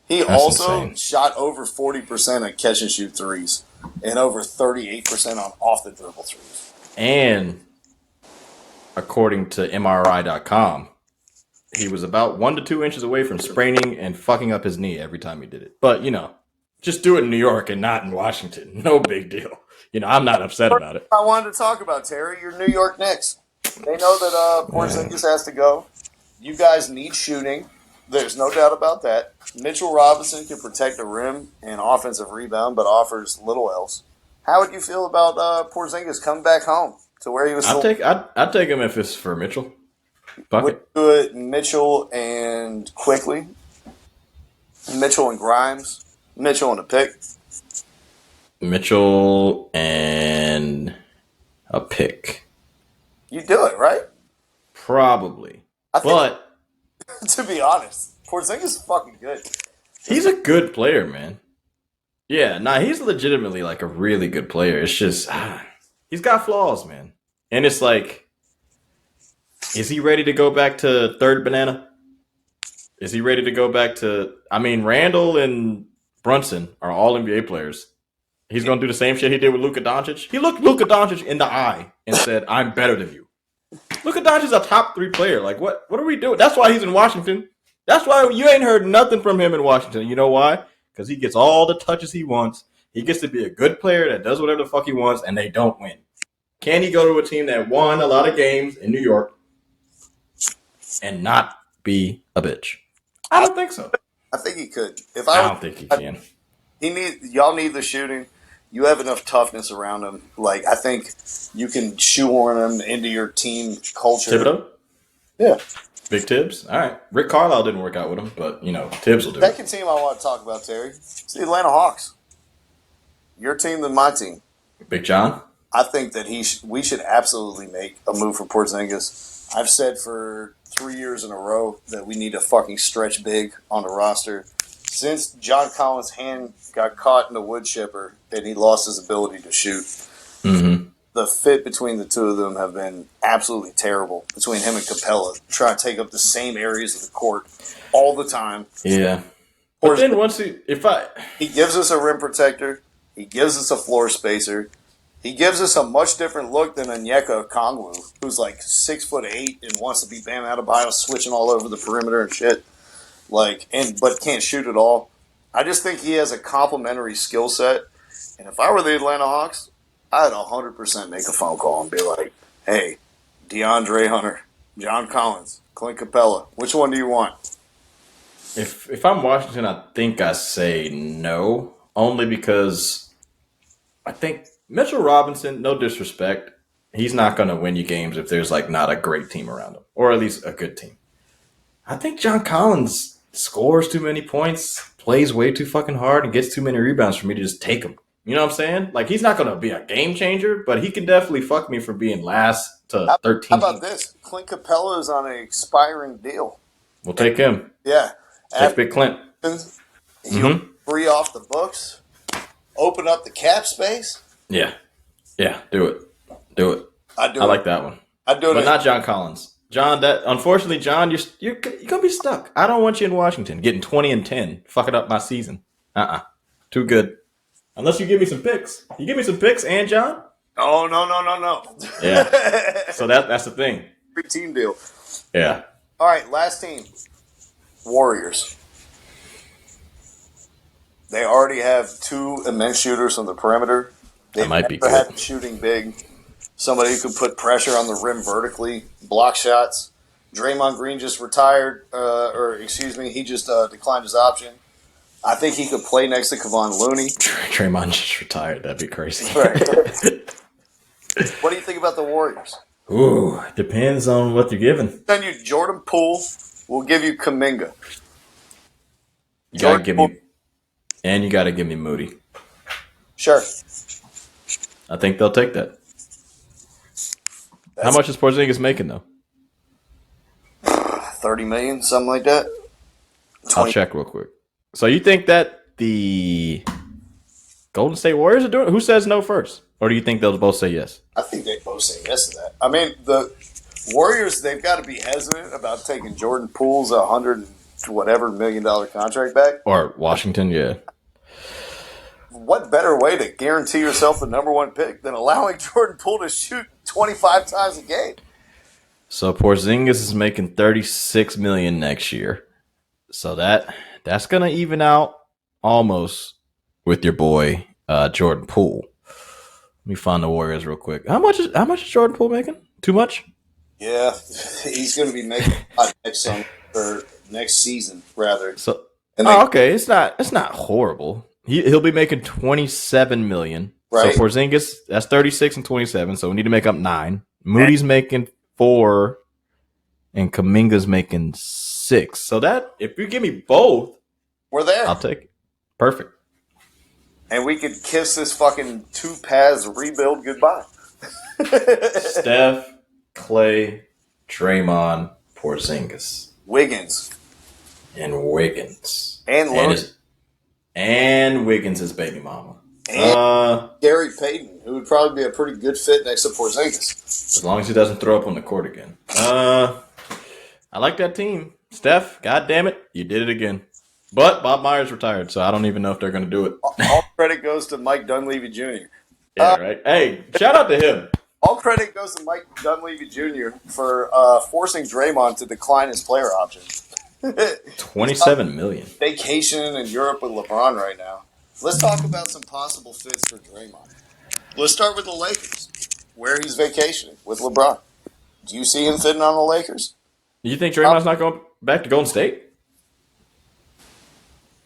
He also shot over 40% on catch-and-shoot threes and over 38% on off-the-dribble threes. And according to MRI.com, he was about 1 to 2 inches away from spraining and fucking up his knee every time he did it. But, just do it in New York and not in Washington. No big deal. I'm not upset about it. I wanted to talk about, Terry, your New York Knicks. They know that Porzingis has to go. You guys need shooting. There's no doubt about that. Mitchell Robinson can protect the rim and offensive rebound, but offers little else. How would you feel about Porzingis coming back home to where he was. I'd take him if it's for Mitchell. Would do it Mitchell and Quickly, Mitchell and Grimes, Mitchell and a pick. Mitchell and a pick. You do it, right? Probably. But to be honest, Porzingis is fucking good. He's a good player, man. Yeah, he's legitimately like a really good player. It's just he's got flaws, man. And it's like, is he ready to go back to third banana? Is he ready to go back to? I mean, Randall and Brunson are all NBA players. He's going to do the same shit he did with Luka Doncic. He looked Luka Doncic in the eye and said, "I'm better than you." Luka Doncic is a top 3 player. Like, what are we doing? That's why he's in Washington. That's why you ain't heard nothing from him in Washington. You know why? Because he gets all the touches he wants. He gets to be a good player that does whatever the fuck he wants, and they don't win. Can he go to a team that won a lot of games in New York and not be a bitch? I don't think so. I think he could. I don't think he can. Y'all need the shooting. You have enough toughness around him. Like, I think you can shoehorn him into your team culture. Thibodeau? Yeah. Big Tibbs? All right. Rick Carlisle didn't work out with him, but, Tibbs will do it. Second team I want to talk about, Terry, it's the Atlanta Hawks. Your team than my team. Big John? I think that we should absolutely make a move for Porzingis. I've said for 3 years in a row that we need a fucking stretch big on the roster. Since John Collins' hand got caught in the wood chipper and he lost his ability to shoot, the fit between the two of them have been absolutely terrible. Between him and Capella, trying to take up the same areas of the court all the time. Yeah. But then he gives us a rim protector, he gives us a floor spacer, he gives us a much different look than Onyeka Okongwu, who's like 6'8" and wants to be Bam Adebayo, switching all over the perimeter and shit. But can't shoot at all. I just think he has a complementary skill set. And if I were the Atlanta Hawks, I'd 100% make a phone call and be like, hey, DeAndre Hunter, John Collins, Clint Capella, which one do you want? If I'm Washington, I think I say no, only because I think Mitchell Robinson, no disrespect, he's not going to win you games if there's not a great team around him, or at least a good team. I think John Collins scores too many points, plays way too fucking hard, and gets too many rebounds for me to just take him. You know what I'm saying? He's not going to be a game changer, but he can definitely fuck me from being last to 13. How about this? Clint Capella is on an expiring deal. We'll take him. Yeah. Take Big Clint. He'll free off the books, open up the cap space. Yeah. Yeah, do it. I like that one. I'd do it. But not John Collins. John, unfortunately, John, you're gonna be stuck. I don't want you in Washington getting 20 and 10, fucking up my season. Too good. Unless you give me some picks. You give me some picks and John? Oh no. Yeah. So that's the thing. Free team deal. Yeah. All right, last team. Warriors. They already have 2 immense shooters on the perimeter. They might be good. Had shooting big. Somebody who could put pressure on the rim vertically, block shots. Draymond Green just retired, he just declined his option. I think he could play next to Kevon Looney. Draymond just retired. That'd be crazy. Right. What do you think about the Warriors? Ooh, depends on what you're given. Send you Jordan Poole. We'll give you Kuminga. You gotta give me, and you gotta give me Moody. Sure. I think they'll take that. How much is Porzingis making though? 30 million, something like that. 20. I'll check real quick. So you think that the Golden State Warriors are doing it? Who says no first? Or do you think they'll both say yes? I think they both say yes to that. I mean, the Warriors, they've got to be hesitant about taking Jordan Poole's $100 million contract back. Or Washington, yeah. What better way to guarantee yourself the number 1 pick than allowing Jordan Poole to shoot 25 times a game? So Porzingis is making $36 million next year. So that's gonna even out almost with your boy Jordan Poole. Let me find the Warriors real quick. How much is Jordan Poole making? Too much? Yeah, he's going to be making next season rather. So okay, it's not horrible. He'll be making $27 million. Right. So Porzingis, that's 36 and 27. So we need to make up 9. Moody's making 4, and Kuminga's making 6. So that if you give me both, we're there. I'll take it. Perfect. And we could kiss this fucking 2 paths rebuild goodbye. Steph, Clay, Draymond, Porzingis, Wiggins. And Wiggins. And And Wiggins' is baby mama. And Gary Payton, who would probably be a pretty good fit next to Porzingis. As long as he doesn't throw up on the court again. I like that team. Steph, God damn it, you did it again. But Bob Myers retired, so I don't even know if they're going to do it. All credit goes to Mike Dunleavy Jr. Yeah, right. Hey, shout out to him. All credit goes to Mike Dunleavy Jr. for forcing Draymond to decline his player option. $27 million. Vacationing in Europe with LeBron right now. Let's talk about some possible fits for Draymond. Let's start with the Lakers, where he's vacationing with LeBron. Do you see him fitting on the Lakers? You think Draymond's not going back to Golden State?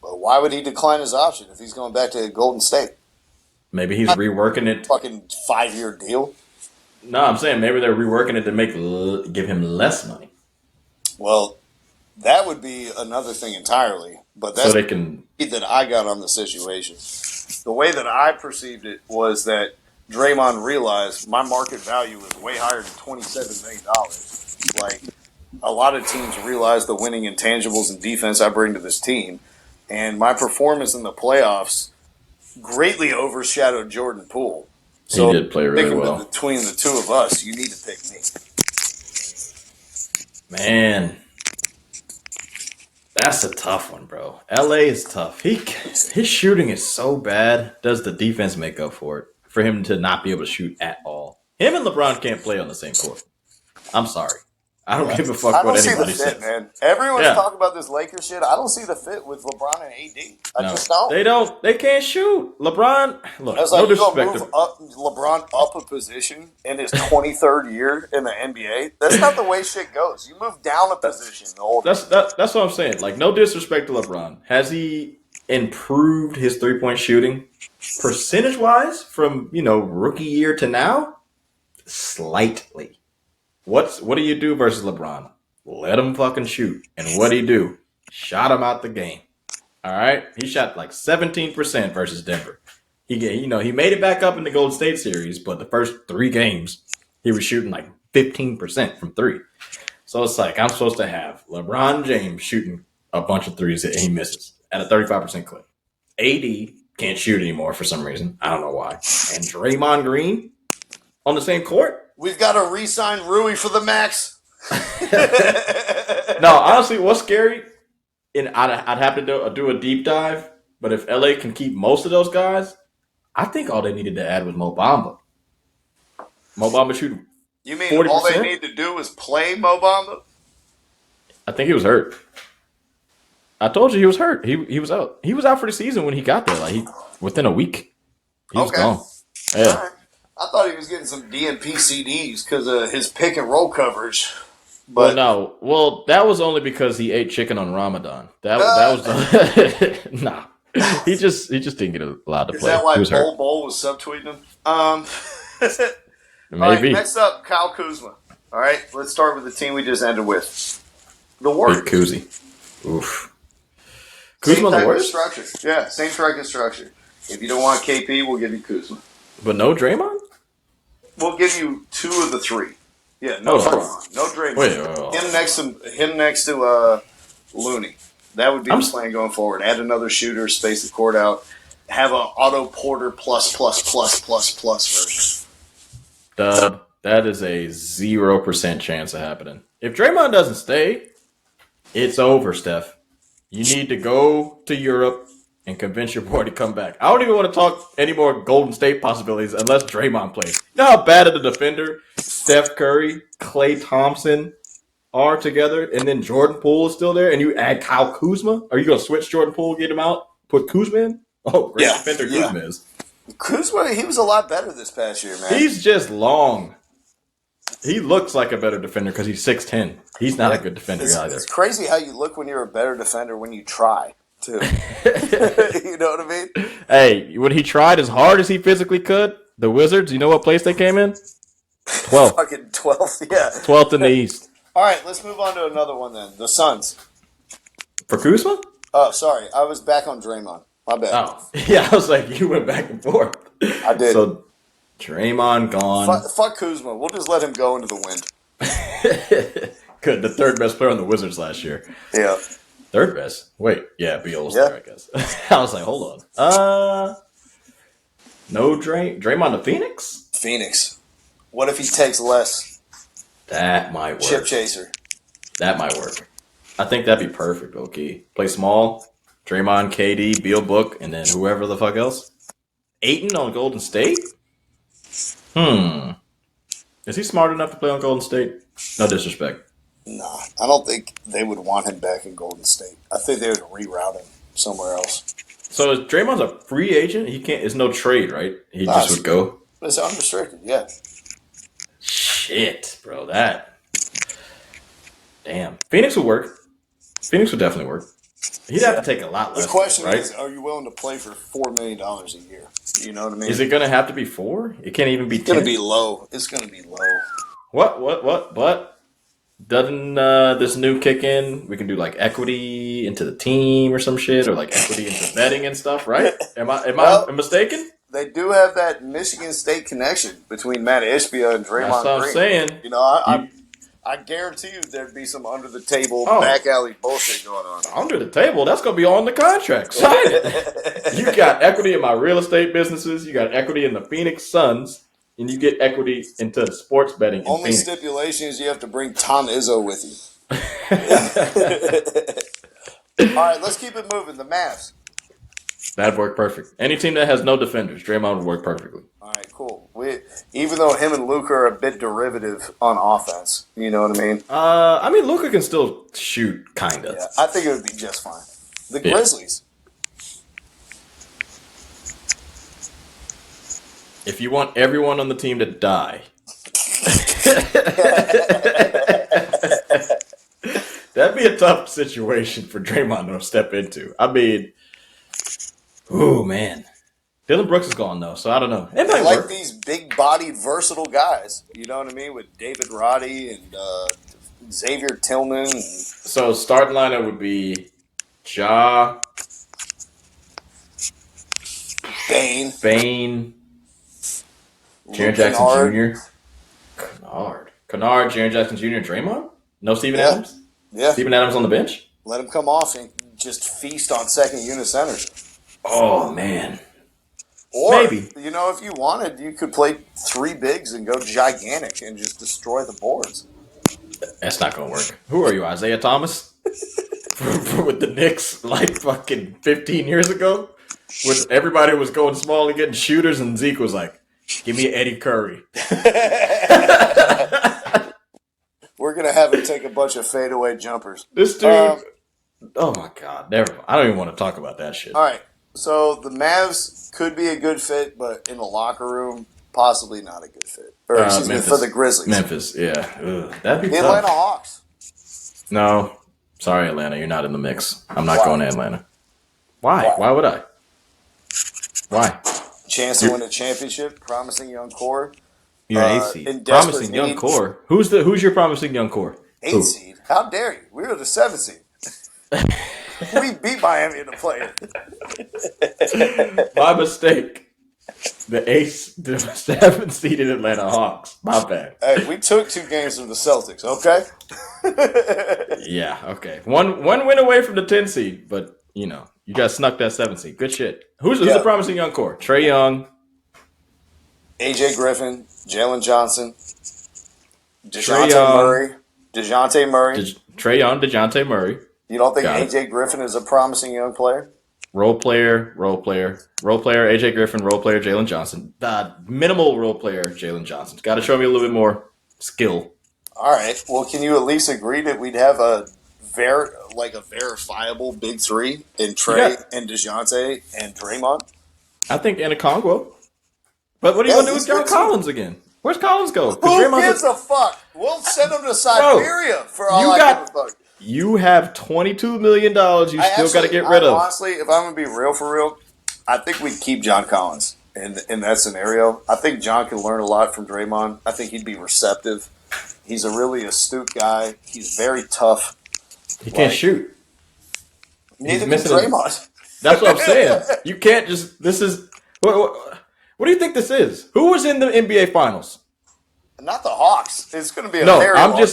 But why would he decline his option if he's going back to Golden State? Maybe he's reworking it. Fucking 5-year deal? No, I'm saying maybe they're reworking it to give him less money. Well, that would be another thing entirely. But that's so they can that I got on the situation. The way that I perceived it was that Draymond realized my market value is way higher than $27 million. Like, a lot of teams realize the winning intangibles and defense I bring to this team. And my performance in the playoffs greatly overshadowed Jordan Poole. So he did play really well. Between the two of us, you need to pick me. Man, that's a tough one, bro. LA is tough. His shooting is so bad. Does the defense make up for it? For him to not be able to shoot at all. Him and LeBron can't play on the same court. I'm sorry. I don't give a fuck what anybody says. Man. Everyone's talking about this Lakers shit. I don't see the fit with LeBron and AD. I just don't. They don't. They can't shoot. LeBron, look, no disrespect. Move LeBron up a position in his 23rd year in the NBA. That's not the way shit goes. You move down a position. That's what I'm saying. Like, no disrespect to LeBron. Has he improved his 3-point shooting percentage-wise from, rookie year to now? Slightly. What do you do versus LeBron? Let him fucking shoot. And what do you do? Shot him out the game. All right? He shot like 17% versus Denver. He made it back up in the Golden State series, but the first 3 games, he was shooting like 15% from 3. So it's like I'm supposed to have LeBron James shooting a bunch of threes that he misses at a 35% clip. AD can't shoot anymore for some reason. I don't know why. And Draymond Green on the same court? We've got to re-sign Rui for the max. No, honestly, what's scary, and I'd have to do a deep dive, but if LA can keep most of those guys, I think all they needed to add was Mo Bamba. Mo Bamba shooting 40%? You mean all they need to do was play Mo Bamba? I think he was hurt. I told you he was hurt. He was out. He was out for the season when he got there. Like within a week, he was gone. Yeah. Right. I thought he was getting some DNP CDs because of his pick and roll coverage. But Well, that was only because he ate chicken on Ramadan. That was the nah. He just didn't get allowed to play. Is that why he was Bull was subtweeting him? Maybe. All right, next up, Kyle Kuzma. All right, let's start with the team we just ended with. The Warriors. Big Kuzi. Oof. Kuzma the worst? Structure. Yeah, same type of structure. If you don't want KP, we'll give you Kuzma. But no Draymond? We'll give you 2 of the 3. Yeah, no Draymond. No Draymond. Wait. Him next to Looney. That would be the plan going forward. Add another shooter, space the court out. Have an Otto Porter plus version. That is a 0% chance of happening. If Draymond doesn't stay, it's over, Steph. You need to go to Europe and convince your boy to come back. I don't even want to talk any more Golden State possibilities unless Draymond plays. You know how bad of a defender Steph Curry, Klay Thompson are together, and then Jordan Poole is still there, and you add Kyle Kuzma? Are you going to switch Jordan Poole, get him out, put Kuzma in? Oh, great defender Kuzma is. Kuzma, he was a lot better this past year, man. He's just long. He looks like a better defender because he's 6'10". He's not a good defender either. It's crazy how you look when you're a better defender when you try. too. You know what I mean? Hey, when he tried as hard as he physically could, the Wizards, you know what place they came in? 12th. Fucking 12th, yeah. 12th in the East. All right, let's move on to another one then. The Suns. For Kuzma? Oh, sorry. I was back on Draymond. My bad. Oh, yeah. I was like, you went back and forth. I did. So, Draymond gone. Fuck Kuzma. We'll just let him go into the wind. Good. The third best player on the Wizards last year. Yeah. Third best? Wait. Yeah, Beal was there, I guess. I was like, hold on. No Draymond to Phoenix? Phoenix. What if he takes less? That might work. Chip chaser. That might work. I think that'd be perfect, okay. Play small, Draymond, KD, Beal, Book, and then whoever the fuck else. Ayton on Golden State? Is he smart enough to play on Golden State? No disrespect. Nah, I don't think they would want him back in Golden State. I think they would reroute him somewhere else. So is Draymond's a free agent? He can't. It's no trade, right? He just would go. It's unrestricted, yeah. Shit, bro. That. Damn. Phoenix would work. Phoenix would definitely work. He'd have to take a lot less. The question right? is, are you willing to play for $4 million a year? You know what I mean? Is it going to have to be 4? It can't even be 10. It's going to be low. It's going to be low. What? Doesn't this new kick in? We can do like equity into the team or some shit, or like equity into betting and stuff, right? Am I mistaken? They do have that Michigan State connection between Matt Ishbia and Draymond That's what I'm Green. saying. You know, I guarantee you there'd be some under the table back alley bullshit going on. Under the table? That's gonna be on the contract. Sign it. You got equity in my real estate businesses. You got equity in the Phoenix Suns. And you get equity into sports betting. Only stipulation is you have to bring Tom Izzo with you. All right, let's keep it moving. The Mavs. That'd work perfect. Any team that has no defenders, Draymond would work perfectly. All right, cool. Even though him and Luka are a bit derivative on offense, you know what I mean? Luka can still shoot, kinda. Yeah, I think it would be just fine. The Grizzlies. If you want everyone on the team to die, that'd be a tough situation for Draymond to step into. I mean, oh man, Dylan Brooks is gone though, so I don't know. It might like work. These big-bodied, versatile guys. You know what I mean? With David Roddy and Xavier Tillman. So starting lineup would be Ja, Bane, Jaren Jackson Jr., Kennard, Jaren Jackson Jr., and Draymond. No Steven Adams. Yeah, Steven Adams on the bench. Let him come off and just feast on second unit centers. Oh man. Or, maybe. You know, if you wanted, you could play 3 bigs and go gigantic and just destroy the boards. That's not going to work. Who are you, Isaiah Thomas? With the Knicks, like fucking 15 years ago? When everybody was going small and getting shooters, and Zeke was like, give me Eddie Curry. We're going to have him take a bunch of fadeaway jumpers. This dude, oh my God, never. I don't even want to talk about that shit. All right. So the Mavs could be a good fit, but in the locker room, possibly not a good fit. Or excuse me, for the Grizzlies. Memphis, yeah. Ugh, that'd be the tough. Atlanta Hawks. No. Sorry, Atlanta. You're not in the mix. I'm not going to Atlanta. Why? Why would I? Why? Chance to win a championship, promising young core. You're an 8 seed. Promising young core. Who's your promising young core? 8 seed? How dare you? We were the 7 seed. We beat Miami in the play. My mistake. The 7 seeded Atlanta Hawks. My bad. Hey, we took 2 games from the Celtics, okay? Yeah, okay. One win away from the 10 seed, but you guys snuck that 7 seed. Good shit. Who's the promising young core? Trae Young, AJ Griffin, Jalen Johnson, DeJounte Murray. Trae Young, DeJounte Murray. You don't think AJ Griffin is a promising young player? Role player, AJ Griffin, role player, Jalen Johnson. Minimal role player, Jalen Johnson. Got to show me a little bit more skill. All right. Well, can you at least agree that we'd have a verifiable big 3 in Trae and DeJounte and Draymond? I think Anacongua. But what are you going to do with John Collins again? Where's Collins go? Who gives a fuck? We'll send him to Siberia for all I give a fuck. You have $22 million. You still got to get rid of. Honestly, if I'm gonna be real for real, I think we'd keep John Collins in that scenario. I think John can learn a lot from Draymond. I think he'd be receptive. He's a really astute guy. He's very tough. He can't shoot. Neither can Draymond. That's what I'm saying. You can't just. This is. What do you think this is? Who was in the NBA Finals? Not the Hawks. It's going to be a very long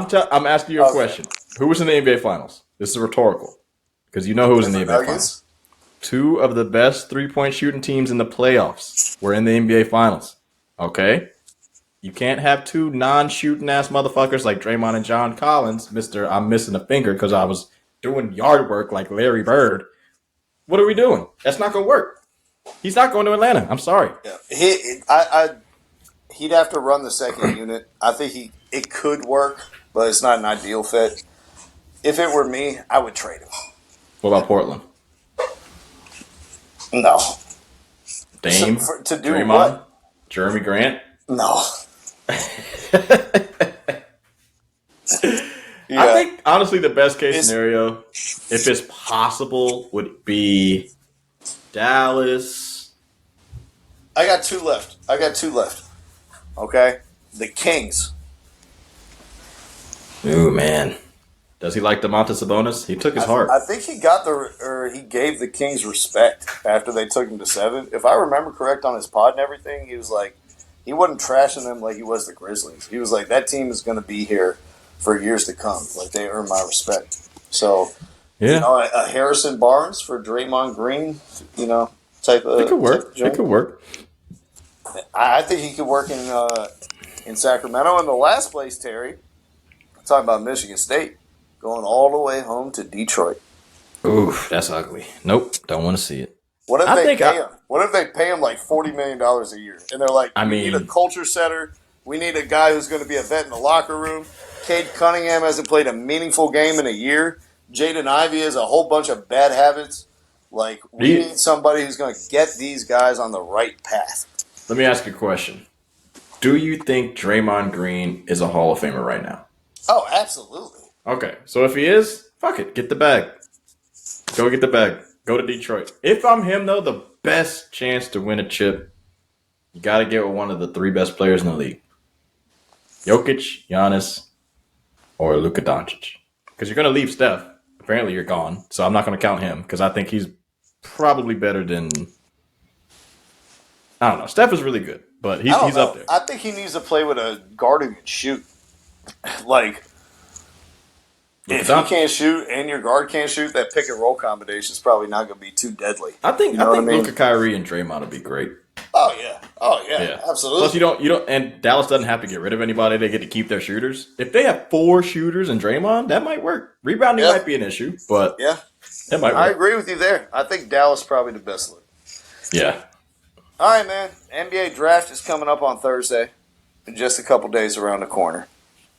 time. I'm asking you a question. Who was in the NBA Finals? This is rhetorical because you know who was in the NBA Finals. 2 of the best 3-point shooting teams in the playoffs were in the NBA Finals. Okay, you can't have 2 non-shooting ass motherfuckers like Draymond and John Collins. Mister, I'm missing a finger because I was doing yard work like Larry Bird. What are we doing? That's not going to work. He's not going to Atlanta. I'm sorry. Yeah. He'd have to run the second unit. I think it could work, but it's not an ideal fit. If it were me, I would trade him. What about Portland? No. Dame? To do Draymond? what? Jeremy Grant? No. Yeah. I think, honestly, the best case scenario, if it's possible, would be Dallas. I got 2 left. Okay? The Kings. Ooh, man. Does he like Domantas Sabonis? He took his heart. I think he gave the Kings respect after they took him to 7. If I remember correct on his pod and everything, he was like, he wasn't trashing them like he was the Grizzlies. He was like, that team is going to be here for years to come. Like, they earn my respect. So, yeah. A Harrison Barnes for Draymond Green, type of. It could work. It could work. I think he could work in Sacramento. In the last place, Terry, I'm talking about Michigan State, going all the way home to Detroit. Ooh, that's ugly. Nope, don't want to see it. What if they pay him? What if they pay him like $40 million a year? And they're like, we need a culture setter. We need a guy who's going to be a vet in the locker room. Cade Cunningham hasn't played a meaningful game in a year. Jaden Ivey has a whole bunch of bad habits. Like, we need somebody who's going to get these guys on the right path. Let me ask you a question. Do you think Draymond Green is a Hall of Famer right now? Oh, absolutely. Okay, so if he is, fuck it. Get the bag. Go get the bag. Go to Detroit. If I'm him, though, the best chance to win a chip, you got to get with one of the 3 best players in the league. Jokic, Giannis, or Luka Doncic. Because you're going to leave Steph. Apparently you're gone, so I'm not going to count him because I think he's probably better than... I don't know. Steph is really good, but he's up there. I think he needs to play with a guard who can shoot. Like, if he can't shoot and your guard can't shoot, that pick and roll combination is probably not going to be too deadly. I think Luka, Kyrie, and Draymond would be great. Oh yeah, absolutely. Plus, you don't, and Dallas doesn't have to get rid of anybody. They get to keep their shooters. If they have 4 shooters and Draymond, that might work. Rebounding might be an issue, but that might work. I agree with you there. I think Dallas is probably the best look. Yeah. All right, man. NBA draft is coming up on Thursday, in just a couple days around the corner.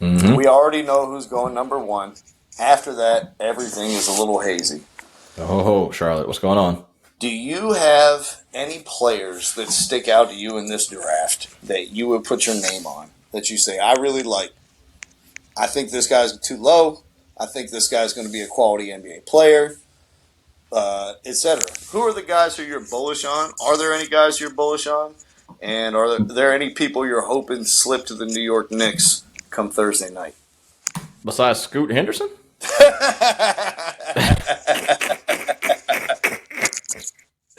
Mm-hmm. We already know who's going number 1. After that, everything is a little hazy. Oh, Charlotte, what's going on? Do you have any players that stick out to you in this draft that you would put your name on, that you say, I really like? I think this guy's too low. I think this guy's going to be a quality NBA player, etc. Who are the guys who you're bullish on? Are there any guys you're bullish on? And are there any people you're hoping slip to the New York Knicks come Thursday night? Besides Scoot Henderson?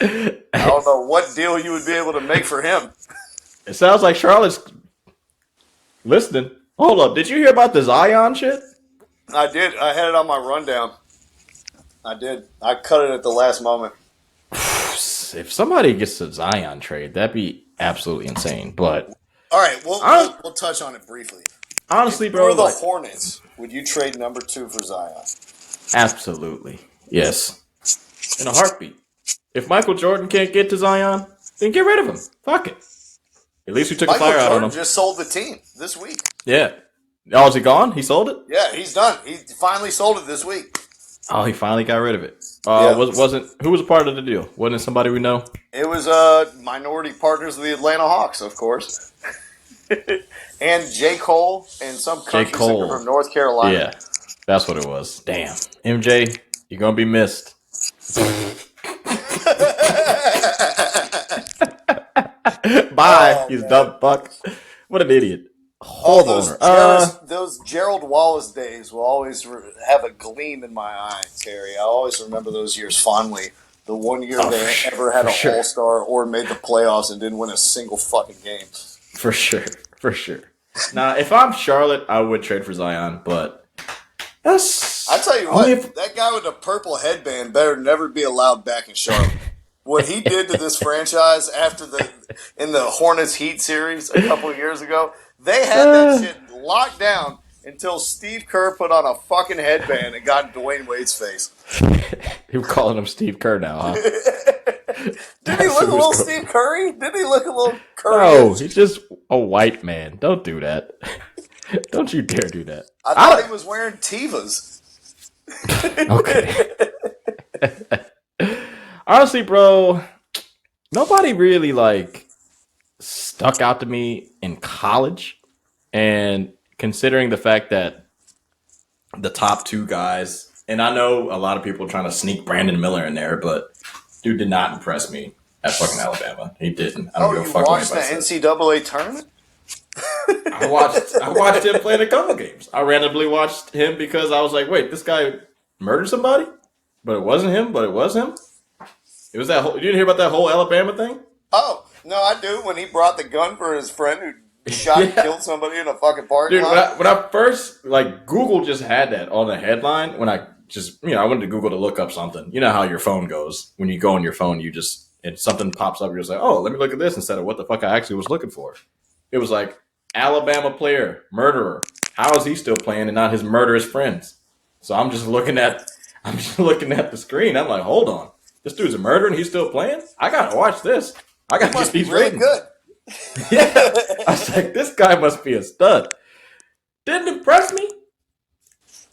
I don't know what deal you would be able to make for him. It sounds like Charlotte's listening. Hold up. Did you hear about the Zion shit? I did. I had it on my rundown. I did. I cut it at the last moment. If somebody gets a Zion trade, that'd be absolutely insane. But all right, we'll touch on it briefly. Honestly, bro, for the Hornets, would you trade number 2 for Zion? Absolutely. Yes. In a heartbeat. If Michael Jordan can't get to Zion, then get rid of him. Fuck it. At least we took a fire out on him. Michael Jordan just sold the team this week. Yeah. Oh, is he gone? He sold it? Yeah, he's done. He finally sold it this week. Oh, he finally got rid of it. Who was a part of the deal? Wasn't it somebody we know? It was minority partners of the Atlanta Hawks, of course. And J. Cole and some country singer from North Carolina. Yeah. That's what it was. Damn. MJ, you're going to be missed. Bye, you dumb fuck. What an idiot. Horrible owner. Those Gerald Wallace days will always have a gleam in my eye, Terry. I always remember those years fondly. The one year they ever had an all-star or made the playoffs and didn't win a single fucking game. For sure. Now, if I'm Charlotte, I would trade for Zion, but that's... I tell you what, that guy with the purple headband better never be allowed back in Charlotte. What he did to this franchise in the Hornets Heat series a couple of years ago, they had that shit locked down until Steve Kerr put on a fucking headband and got in Dwayne Wade's face. You're calling him Steve Kerr now, huh? Did he look a little Steve Curry? Did he look a little Curry? No, he's just a white man. Don't do that. Don't you dare do that. I thought he was wearing Tevas. Okay. Honestly, bro, nobody really like stuck out to me in college. And considering the fact that the top two guys, and I know a lot of people are trying to sneak Brandon Miller in there, but dude did not impress me at fucking Alabama. He didn't. I don't give a fuck. You watched the NCAA tournament? I watched him play in a couple games. I randomly watched him because I was like, wait, this guy murdered somebody? But it wasn't him, but it was him? It was that whole, you didn't hear about that whole Alabama thing? Oh, no, I do. When he brought the gun for his friend who shot and killed somebody in a fucking parking lot. When I first, like, Google just had that on the headline. When I just, I went to Google to look up something. You know how your phone goes. When you go on your phone, and something pops up, you're just like, oh, let me look at this instead of what the fuck I actually was looking for. It was like, Alabama player, murderer. How is he still playing and not his murderous friends? So I'm just looking at the screen. I'm like, hold on. This dude's a murderer and he's still playing? I gotta watch this. I gotta get these ratings. Good. Yeah. I was like, this guy must be a stud. Didn't impress me.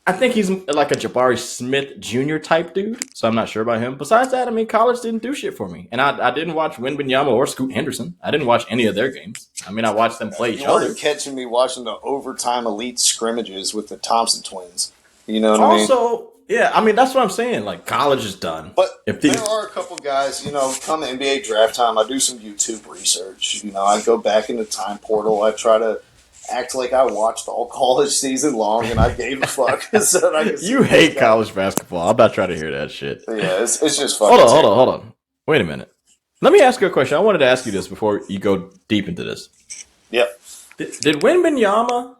I think he's like a Jabari Smith Jr. type dude, so I'm not sure about him. Besides that, college didn't do shit for me. And I didn't watch Wembanyama or Scoot Henderson. I didn't watch any of their games. I watched them play each other. You weren't catching me watching the overtime elite scrimmages with the Thompson twins. You know what I mean? Also, yeah, that's what I'm saying. Like, college is done. But there are a couple guys, come NBA draft time, I do some YouTube research. I go back in the time portal. I try to act like I watched all college season long and I gave a fuck. So that I you hate college basketball. I'm not trying to hear that shit. Yeah, it's just fucking. Hold on. Wait a minute. Let me ask you a question. I wanted to ask you this before you go deep into this. Yep. Did Wembanyama,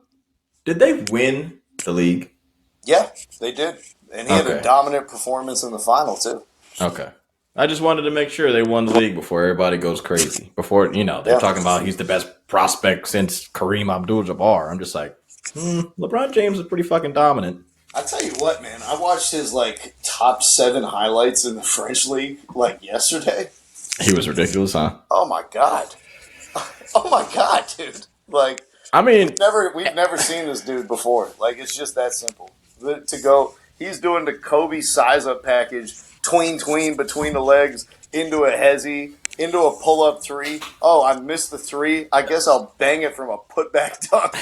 did they win the league? Yeah, they did. And he had a dominant performance in the final, too. Okay. I just wanted to make sure they won the league before everybody goes crazy. Before, they're talking about he's the best prospect since Kareem Abdul-Jabbar. I'm just like, LeBron James is pretty fucking dominant. I tell you what, man. I watched his, top 7 highlights in the French league, yesterday. He was ridiculous, huh? Oh, my God. Oh, my God, dude. We've never seen this dude before. It's just that simple. To go... He's doing the Kobe size-up package, tween between the legs, into a hezzy, into a pull-up 3. Oh, I missed the 3. I guess I'll bang it from a putback dunk.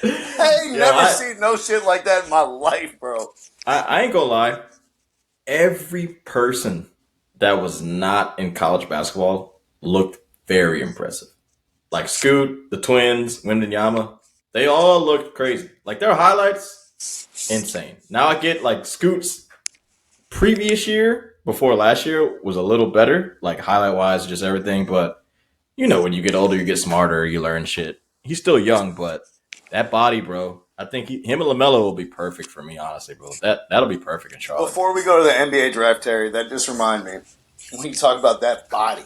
I ain't never seen no shit like that in my life, bro. I ain't gonna lie. Every person that was not in college basketball looked very impressive. Like Scoot, the twins, Wembanyama, they all looked crazy. Their highlights... insane. Now I get Scoot's previous year before last year was a little better, highlight wise, just everything. But when you get older, you get smarter, you learn shit. He's still young, but that body, bro. I think him and LaMelo will be perfect for me, honestly, bro. That'll be perfect in Charlotte. Before we go to the NBA draft, Terry, that just reminded me when you talk about that body.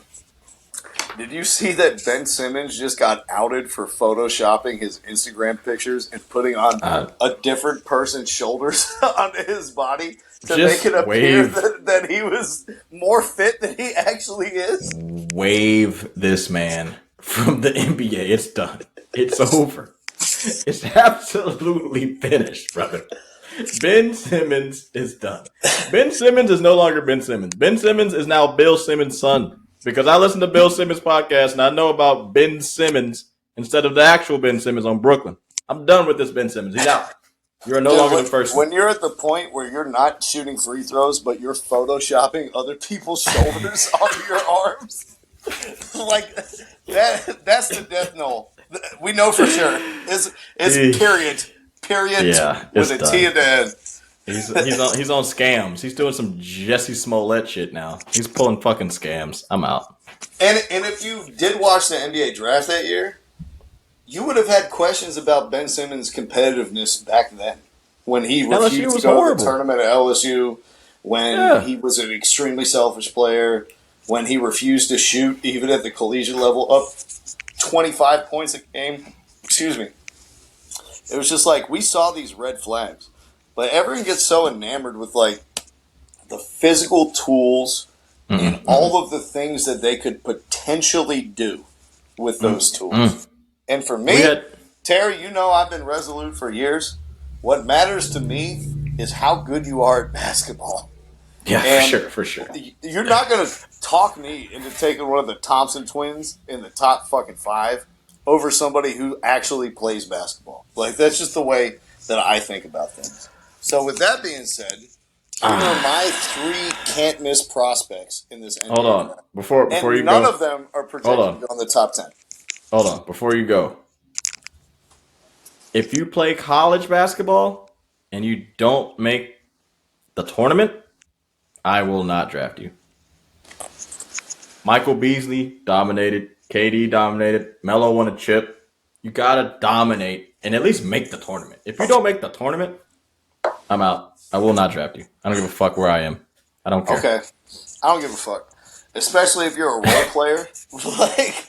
Did you see that Ben Simmons just got outed for photoshopping his Instagram pictures and putting on a different person's shoulders onto his body to make it appear that he was more fit than he actually is? Wave this man from the NBA. It's done. It's over. It's absolutely finished, brother. Ben Simmons is done. Ben Simmons is no longer Ben Simmons. Ben Simmons is now Bill Simmons' son. Because I listen to Bill Simmons' podcast and I know about Ben Simmons instead of the actual Ben Simmons on Brooklyn. I'm done with this Ben Simmons. He's out. You are no longer the first one. When you're at the point where you're not shooting free throws, but you're photoshopping other people's shoulders onto your arms, like that's the death knell. We know for sure. It's period. Yeah, with a T at the end. He's on scams. He's doing some Jesse Smollett shit now. He's pulling fucking scams. I'm out. And if you did watch the NBA draft that year, you would have had questions about Ben Simmons' competitiveness back then when he refused to go to the tournament at LSU, when he was an extremely selfish player, when he refused to shoot even at the collegiate level up 25 points a game. Excuse me. It was just like we saw these red flags. But everyone gets so enamored with like the physical tools and all of the things that they could potentially do with those tools. And for me, Terry, you know I've been resolute for years. What matters to me is how good you are at basketball. Yeah, for sure. You're not going to talk me into taking one of the Thompson twins in the top fucking 5 over somebody who actually plays basketball. Like, that's just the way that I think about things. So with that being said, here are my 3 can't-miss prospects in this NBA. Hold on. Before you none go. of them are projected to go in the top 10. Hold on. Before you go. If you play college basketball and you don't make the tournament, I will not draft you. Michael Beasley dominated. KD dominated. Melo won a chip. You got to dominate and at least make the tournament. If you don't make the tournament, I'm out. I will not draft you. I don't give a fuck where I am. I don't care. Okay. I don't give a fuck. Especially if you're a role player.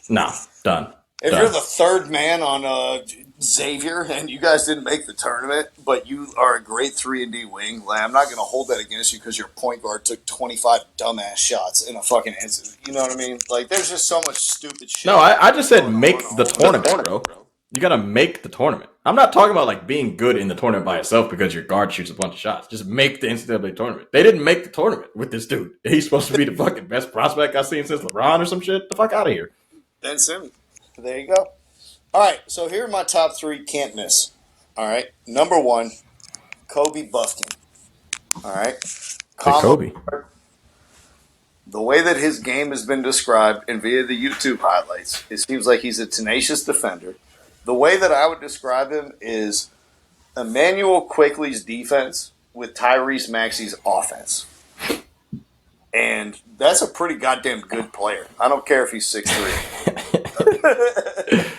Nah, done. If you're the third man on Xavier and you guys didn't make the tournament, but you are a great 3-and-D wing, like, I'm not going to hold that against you because your point guard took 25 dumbass shots in a fucking incident. You know what I mean? Like, there's just so much stupid shit. No, I just said make the tournament, bro. You got to make the tournament. I'm not talking about like being good in the tournament by itself because your guard shoots a bunch of shots. Just make the NCAA tournament. They didn't make the tournament with this dude. He's supposed to be the fucking best prospect I've seen since LeBron or some shit. The fuck out of here. Ben Simmons. There you go. All right, so here are my top 3 can't miss. All right, number 1, Kobe Buffkin. All right. Kobe. The way that his game has been described and via the YouTube highlights, it seems like he's a tenacious defender. The way that I would describe him is Emmanuel Quickley's defense with Tyrese Maxey's offense. And that's a pretty goddamn good player. I don't care if he's 6'3".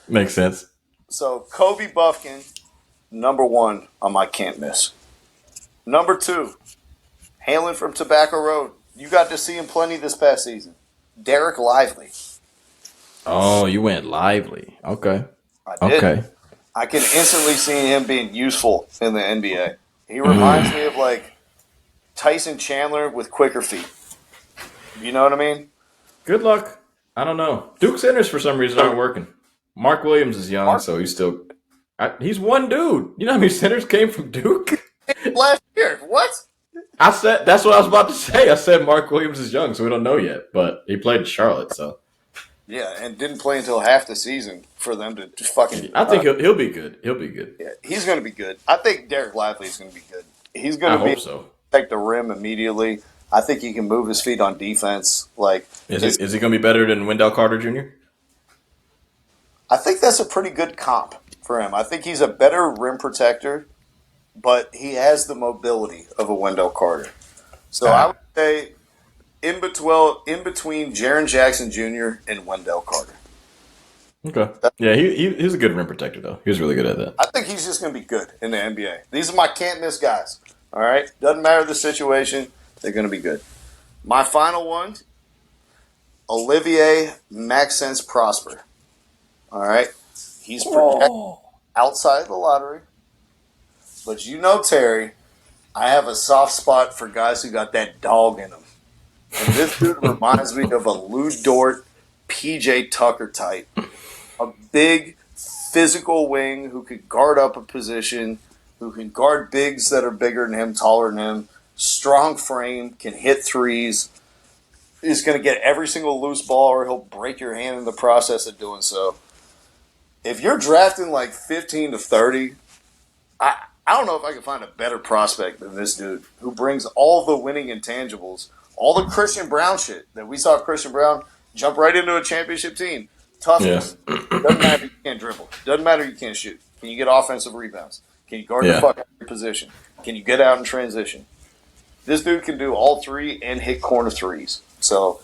Makes sense. So, Kobe Buffkin, number 1 on my can't miss. Number 2, hailing from Tobacco Road. You got to see him plenty this past season. Derek Lively. Oh, you went Lively. Okay. I did. Okay. I can instantly see him being useful in the NBA. He reminds me of like Tyson Chandler with quicker feet. You know what I mean? Good luck. I don't know. Duke centers for some reason aren't working. Mark Williams is young, so he's still. He's one dude. You know how many centers came from Duke? Last year. What? I said that's what I was about to say. I said Mark Williams is young, so we don't know yet. But he played in Charlotte, so. Yeah, and didn't play until half the season for them to fucking. I think he'll be good. He'll be good. Yeah, he's going to be good. I think Derek Lively is going to be good. He's going to protect the rim immediately. I think he can move his feet on defense. Like, is he going to be better than Wendell Carter Jr.? I think that's a pretty good comp for him. I think he's a better rim protector, but he has the mobility of a Wendell Carter. So I would say in between Jaren Jackson Jr. and Wendell Carter. Okay. Yeah, he's a good rim protector, though. He was really good at that. I think he's just going to be good in the NBA. These are my can't-miss guys. All right? Doesn't matter the situation. They're going to be good. My final one, Olivier Maxence Prosper. All right? He's projected outside the lottery. But you know, Terry, I have a soft spot for guys who got that dog in them. And this dude reminds me of a Lou Dort, PJ Tucker type. A big, physical wing who could guard up a position, who can guard bigs that are bigger than him, taller than him, strong frame, can hit threes, is going to get every single loose ball or he'll break your hand in the process of doing so. If you're drafting like 15 to 30, I don't know if I can find a better prospect than this dude who brings all the winning intangibles, all the Christian Brown shit that we saw Christian Brown jump right into a championship team. Toughness. Yeah. Doesn't matter you can't dribble. Doesn't matter you can't shoot. Can you get offensive rebounds? Can you guard the fuck out of your position? Can you get out in transition? This dude can do all three and hit corner threes. So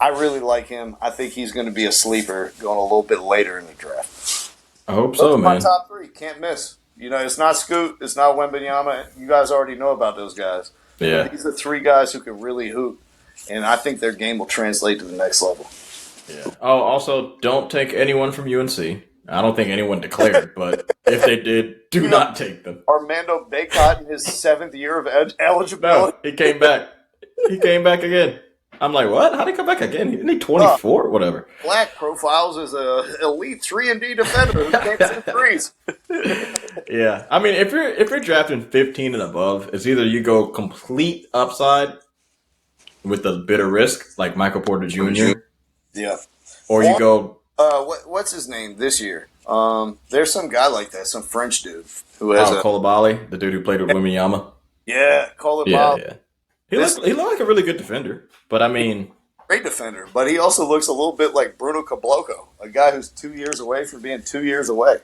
I really like him. I think he's going to be a sleeper going a little bit later in the draft. I hope so, man. My top three. Can't miss. You know, it's not Scoot. It's not Wembanyama. You guys already know about those guys. Yeah. These are three guys who can really hoop. And I think their game will translate to the next level. Yeah. Oh, also, don't take anyone from UNC. I don't think anyone declared, but if they did, do not take them. Armando Bacot in his 7th year of eligibility. No, he came back. He came back again. I'm like, what? How'd he come back again? Isn't he 24 or whatever? Black profiles as a elite 3-and-D defender who can't shoot threes. Yeah. I mean, if you're drafting 15 and above, it's either you go complete upside with a bit of risk, like Michael Porter Jr. Yeah. Or you go... what's his name this year? There's some guy like that, some French dude who has Coulibaly, the dude who played with Wembanyama. Yeah, Coulibaly. Yeah. He looked like a really good defender, but I mean, great defender. But he also looks a little bit like Bruno Caboclo, a guy who's 2 years away from being 2 years away.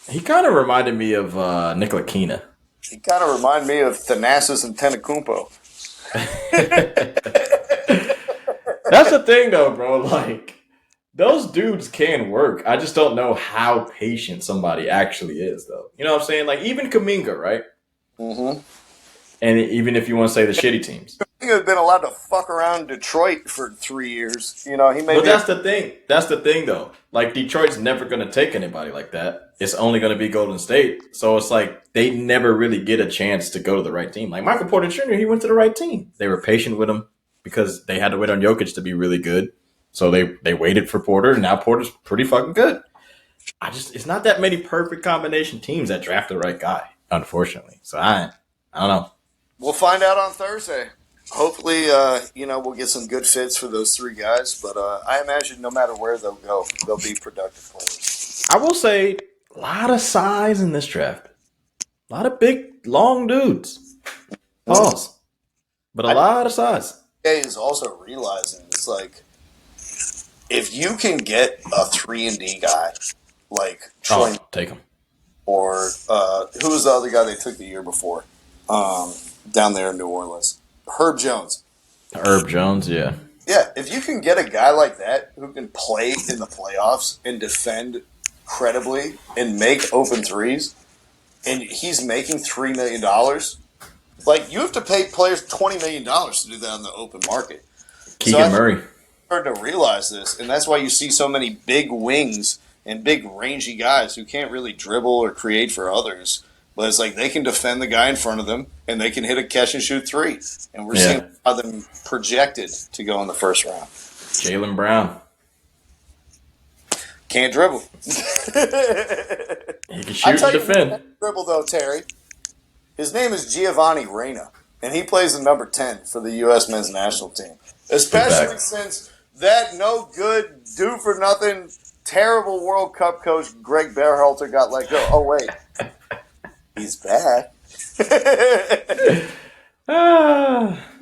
He kind of reminded me of Nikola Kina. He kind of reminded me of Thanasis and Tentakumpo. That's the thing, though, bro. Like, those dudes can work. I just don't know how patient somebody actually is, though. You know what I'm saying? Like, even Kuminga, right? Mm-hmm. And even if you want to say the shitty teams. Kuminga has been allowed to fuck around Detroit for 3 years. You know, he may. But that's the thing. That's the thing, though. Like, Detroit's never going to take anybody like that. It's only going to be Golden State. So it's like they never really get a chance to go to the right team. Like Michael Porter Jr., he went to the right team. They were patient with him because they had to wait on Jokic to be really good. So they waited for Porter, and now Porter's pretty fucking good. It's not that many perfect combination teams that draft the right guy, unfortunately. So I don't know. We'll find out on Thursday. Hopefully, we'll get some good fits for those three guys. But I imagine no matter where they'll go, they'll be productive players. I will say a lot of size in this draft. A lot of big, long dudes. Pause. But a lot of size. Is also realizing it's like if you can get a 3-and-D guy like Troy, take him. Or who was the other guy they took the year before down there in New Orleans? Herb Jones. Herb Jones, yeah. Yeah, if you can get a guy like that who can play in the playoffs and defend credibly and make open threes, and he's making $3 million. Like, you have to pay players $20 million to do that in the open market. Keegan Murray. Started to realize this, and that's why you see so many big wings and big rangy guys who can't really dribble or create for others. But it's like they can defend the guy in front of them, and they can hit a catch-and-shoot three. And we're seeing how them projected to go in the first round. Jaylen Brown. Can't dribble. He can shoot and defend. Can't dribble, though, Terry. His name is Giovanni Reyna, and he plays the number 10 for the U.S. men's national team. Especially since that no-good, do-for-nothing, terrible World Cup coach Greg Berhalter got let go. Oh, wait. He's back.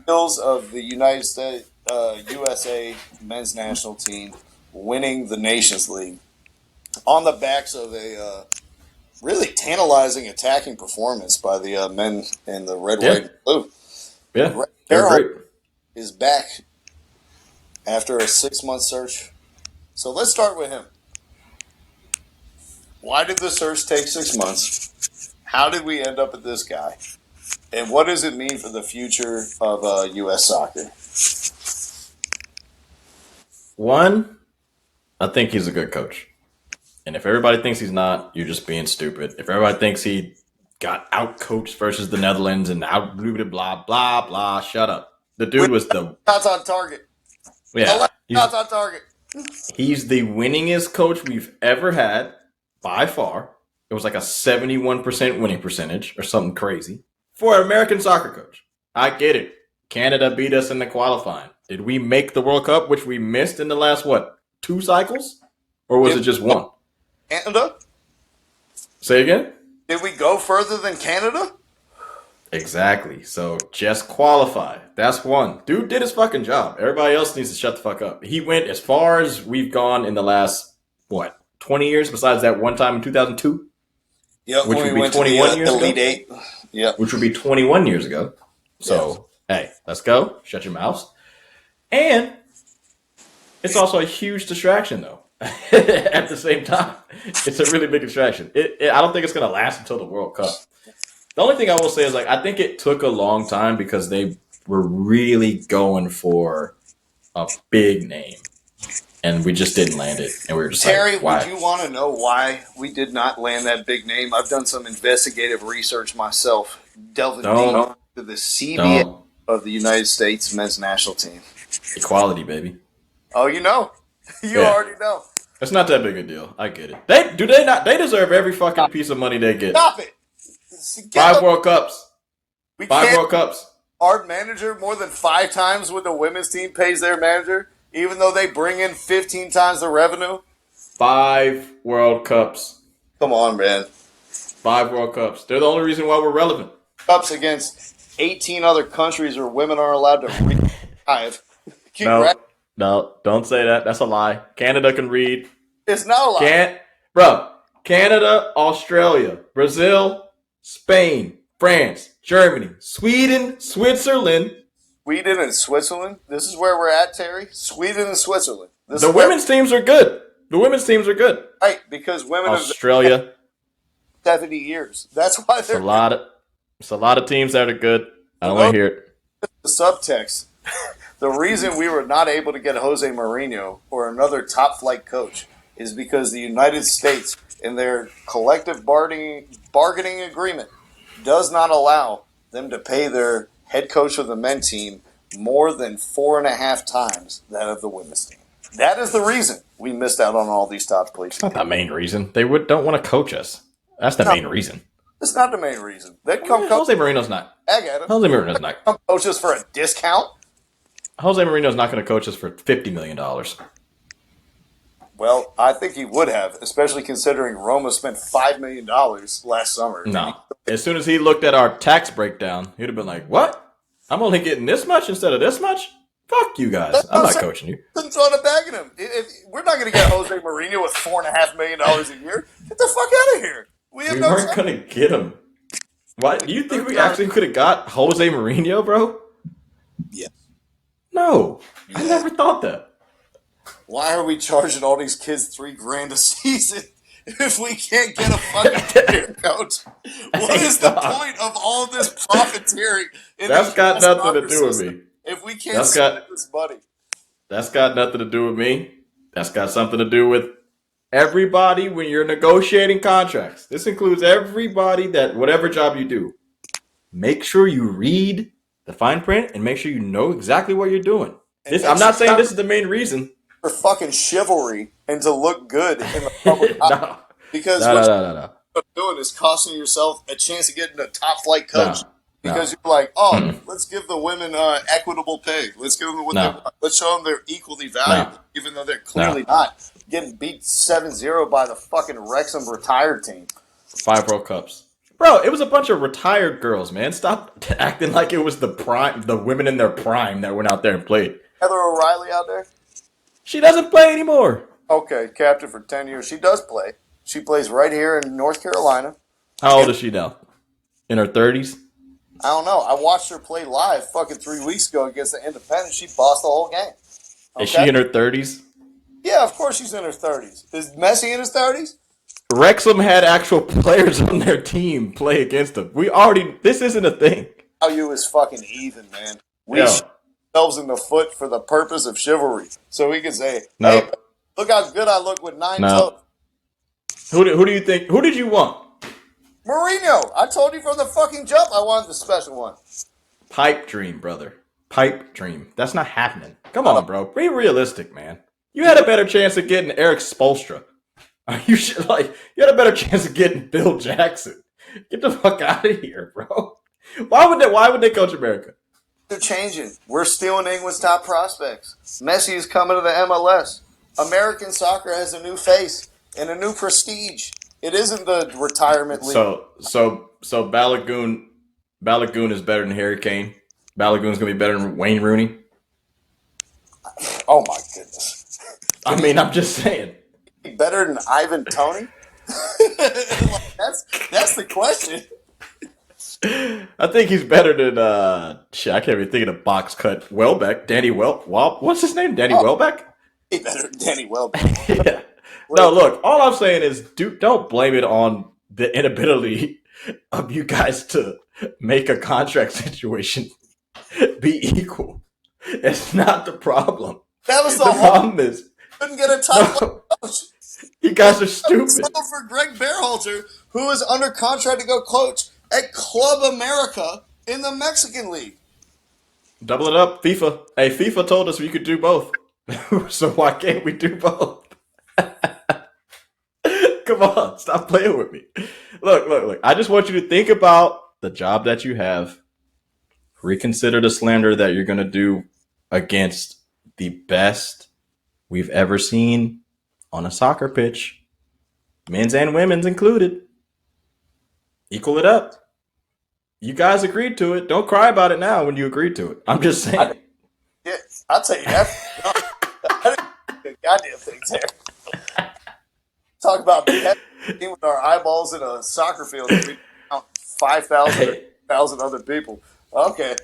Bills of the United States, USA men's national team winning the Nations League on the backs of a really tantalizing attacking performance by the men in the red, white, and blue. Yeah, Berhalter is back after a 6-month search. So let's start with him. Why did the search take 6 months? How did we end up with this guy? And what does it mean for the future of U.S. soccer? One, I think he's a good coach. And if everybody thinks he's not, you're just being stupid. If everybody thinks he got out-coached versus the Netherlands and blah, blah, blah, shut up. The dude was the... Shots on target. Yeah. Shots on target. He's the winningest coach we've ever had, by far. It was like a 71% winning percentage or something crazy. For an American soccer coach. I get it. Canada beat us in the qualifying. Did we make the World Cup, which we missed in the last, 2 cycles? Or was it just one? Canada? Say again? Did we go further than Canada? Exactly. So just qualify. That's one. Dude did his fucking job. Everybody else needs to shut the fuck up. He went as far as we've gone in the last, 20 years, besides that one time in 2002? Yep, which when would we be went 21 to the years Elite ago. Eight. Yep. Which would be 21 years ago. So, hey, let's go. Shut your mouths. And it's also a huge distraction, though. At the same time, it's a really big distraction. I don't think it's going to last until the World Cup. The only thing I will say is, I think it took a long time because they were really going for a big name. And we just didn't land it. And we were just Terry, why? would you want to know why we did not land that big name? I've done some investigative research myself, delving deep into the CBA of the United States men's national team. Equality, baby. Oh, you know. You already know. It's not that big a deal. I get it. They deserve every fucking piece of money they get. Stop it. Five World Cups. Five World Cups. Our manager more than 5 times what the women's team pays their manager, even though they bring in 15 times the revenue. 5 World Cups. Come on, man. 5 World Cups. They're the only reason why we're relevant. Cups against 18 other countries where women are allowed to read. No, don't say that. That's a lie. Canada can read. It's not a lie. Canada, Australia, Brazil, Spain, France, Germany, Sweden, Switzerland. Sweden and Switzerland? This is where we're at, Terry? Sweden and Switzerland. The women's teams are good. Right, because women Australia. have 70 years. That's why they're It's a lot of teams that are good. I don't want to hear it. The subtext. The reason we were not able to get Jose Mourinho or another top-flight coach is because the United States, in their collective bargaining agreement, does not allow them to pay their head coach of the men's team more than 4.5 times that of the women's team. That is the reason we missed out on all these top places. It's not the main reason. They don't want to coach us. That's the main reason. It's not the main reason. They'd come Jose Mourinho's not. Jose Mourinho's not. Come coach us for a discount. Jose Mourinho's not going to coach us for $50 million. Well, I think he would have, especially considering Roma spent $5 million last summer. No. As soon as he looked at our tax breakdown, he'd have been like, what? I'm only getting this much instead of this much? Fuck you guys. I'm not coaching you. Couldn't throw the bag at him. We're not going to get Jose Mourinho with $4.5 million a year. Get the fuck out of here. We weren't going to get him. Why? Do you think we actually could have got Jose Mourinho, bro? Yes. No. I never thought that. Why are we charging all these kids $3,000 a season if we can't get a fucking player coach? What is the point of all this profiteering? That's got nothing to do with me. If we can't spend this money. That's got nothing to do with me. That's got something to do with everybody when you're negotiating contracts. This includes everybody that whatever job you do. Make sure you read the fine print and make sure you know exactly what you're doing. I'm not saying this is the main reason. For fucking chivalry and to look good in the public eye. Because what you're doing is costing yourself a chance of getting a top flight coach. Because you're like, let's give the women equitable pay. Let's give them what they want. Let's show them they're equally valuable, even though they're clearly not. Getting beat 7-0 by the fucking Wrexham retired team. 5 World Cups. Bro, it was a bunch of retired girls, man. Stop acting like it was the women in their prime that went out there and played. Heather O'Reilly out there? She doesn't play anymore. Okay, captain for 10 years. She does play. She plays right here in North Carolina. How old is she now? In her 30s? I don't know. I watched her play live fucking 3 weeks ago against the Independent. She bossed the whole game. Okay? Is she in her 30s? Yeah, of course she's in her 30s. Is Messi in his 30s? Wrexham had actual players on their team play against them. This isn't a thing. Value is fucking even, man. We shoot ourselves in the foot for the purpose of chivalry. So we can say, hey, look how good I look with 9 toes. Who do you think? Who did you want? Mourinho. I told you from the fucking jump I wanted the special one. Pipe dream, brother. Pipe dream. That's not happening. Come on, bro. Be realistic, man. You had a better chance of getting Eric Spoelstra. You had a better chance of getting Bill Jackson. Get the fuck out of here, bro. Why would they coach America? They're changing. We're stealing England's top prospects. Messi is coming to the MLS. American soccer has a new face and a new prestige. It isn't the retirement league. So Balagoon is better than Harry Kane. Balagoon's gonna be better than Wayne Rooney. Oh my goodness! I mean, I'm just saying. Be better than Ivan Toney? Like, that's the question. I think he's better than shit. I can't even think of the box cut Welbeck. What's his name? Danny Welbeck. He better than Danny Welbeck. Yeah. No, look. All I'm saying is, don't blame it on the inability of you guys to make a contract situation be equal. It's not the problem. That was the problem is couldn't get a top coach. You guys are stupid. So for Greg Berhalter, who is under contract to go coach at Club America in the Mexican League. Double it up, FIFA. Hey, FIFA told us we could do both. So why can't we do both? Come on, stop playing with me. Look. I just want you to think about the job that you have. Reconsider the slander that you're going to do against the best we've ever seen on a soccer pitch, men's and women's included. Equal it up. You guys agreed to it. Don't cry about it now when you agreed to it. I'm just saying. I'll tell you that. I didn't do a goddamn thing there. Talk about being with our eyeballs in a soccer field and we count 5,000 other people. Okay.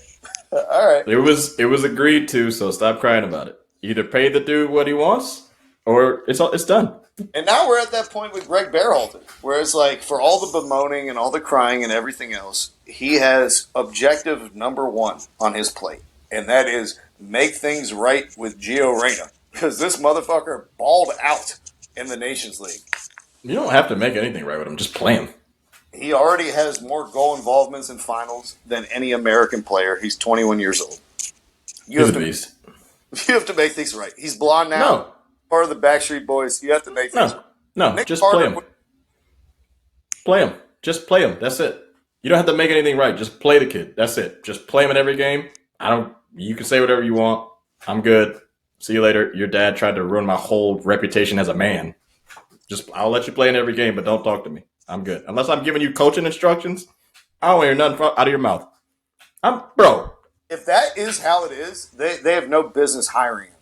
All right. It was agreed to, so stop crying about it. Either pay the dude what he wants, or it's done. And now we're at that point with Greg Berhalter, where it's like, for all the bemoaning and all the crying and everything else, he has objective number one on his plate, and that is make things right with Gio Reyna, because this motherfucker balled out in the Nations League. You don't have to make anything right with him; just play him. He already has more goal involvements in finals than any American player. He's 21 years old. He's a beast. You have to make things right. He's blonde now. No. Part of the Backstreet Boys. You have to make things right. No, just play him. Play him. Just play him. That's it. You don't have to make anything right. Just play the kid. That's it. Just play him in every game. You can say whatever you want. I'm good. See you later. Your dad tried to ruin my whole reputation as a man. I'll let you play in every game, but don't talk to me. I'm good. Unless I'm giving you coaching instructions, I don't hear nothing out of your mouth. Bro. If that is how it is, they have no business hiring him.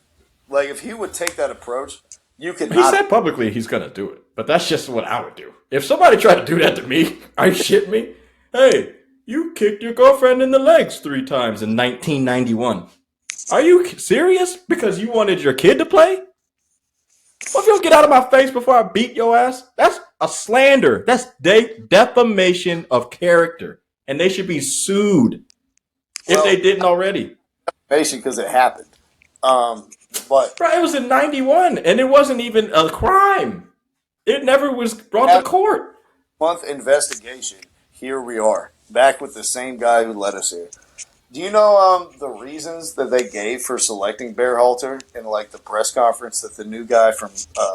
Like, if he would take that approach, you could. He said publicly he's going to do it, but that's just what I would do. If somebody tried to do that to me, are you shitting me? Hey, you kicked your girlfriend in the legs 3 times in 1991. Are you serious? Because you wanted your kid to play? Well, if you don't get out of my face before I beat your ass, that's a slander. That's defamation of character, and they should be sued if they didn't already. Defamation because it happened. But bro, it was in 91, and it wasn't even a crime. It never was brought to court. Month investigation. Here we are, back with the same guy who led us here. Do you know the reasons that they gave for selecting Berhalter in like the press conference that the new guy from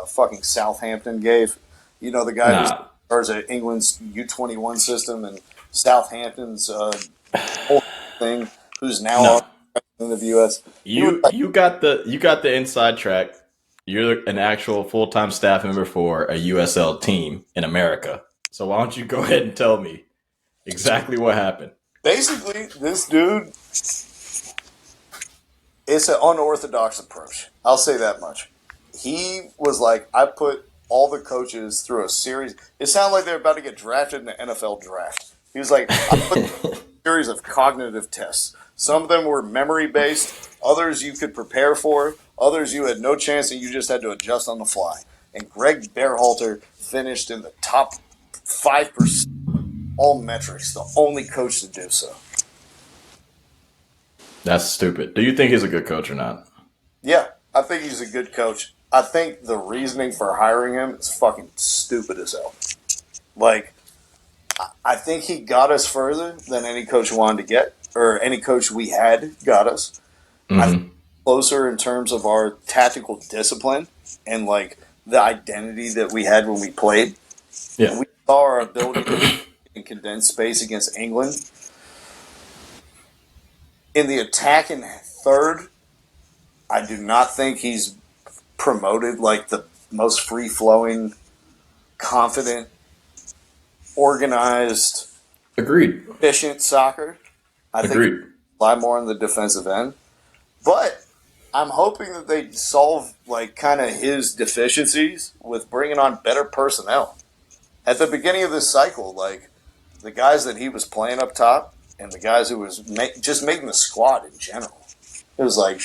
fucking Southampton gave? You know, the guy who's in charge of England's U21 system and Southampton's whole thing, who's now on the US. You got the inside track. You're an actual full-time staff member for a USL team in America. So why don't you go ahead and tell me exactly what happened? Basically, this dude, it's an unorthodox approach. I'll say that much. He was like, I put all the coaches through a series. It sounded like they were about to get drafted in the NFL draft. He was like, I put a series of cognitive tests. Some of them were memory-based. Others you could prepare for. Others you had no chance and you just had to adjust on the fly. And Greg Berhalter finished in the top 5%. All metrics, the only coach to do so. That's stupid. Do you think he's a good coach or not? Yeah, I think he's a good coach. I think the reasoning for hiring him is fucking stupid as hell. Like, I think he got us further than any coach wanted to get, or any coach we had got us. Mm-hmm. I think closer in terms of our tactical discipline and, like, the identity that we had when we played. Yeah. We saw our ability to in condensed space against England. In the attack in third, I do not think he's promoted like the most free-flowing, confident organized, Agreed. efficient soccer. I Agreed. think rely more on the defensive end. But I'm hoping that they solve like kind of his deficiencies with bringing on better personnel. At the beginning of this cycle, like the guys that he was playing up top and the guys who was just making the squad in general, it was like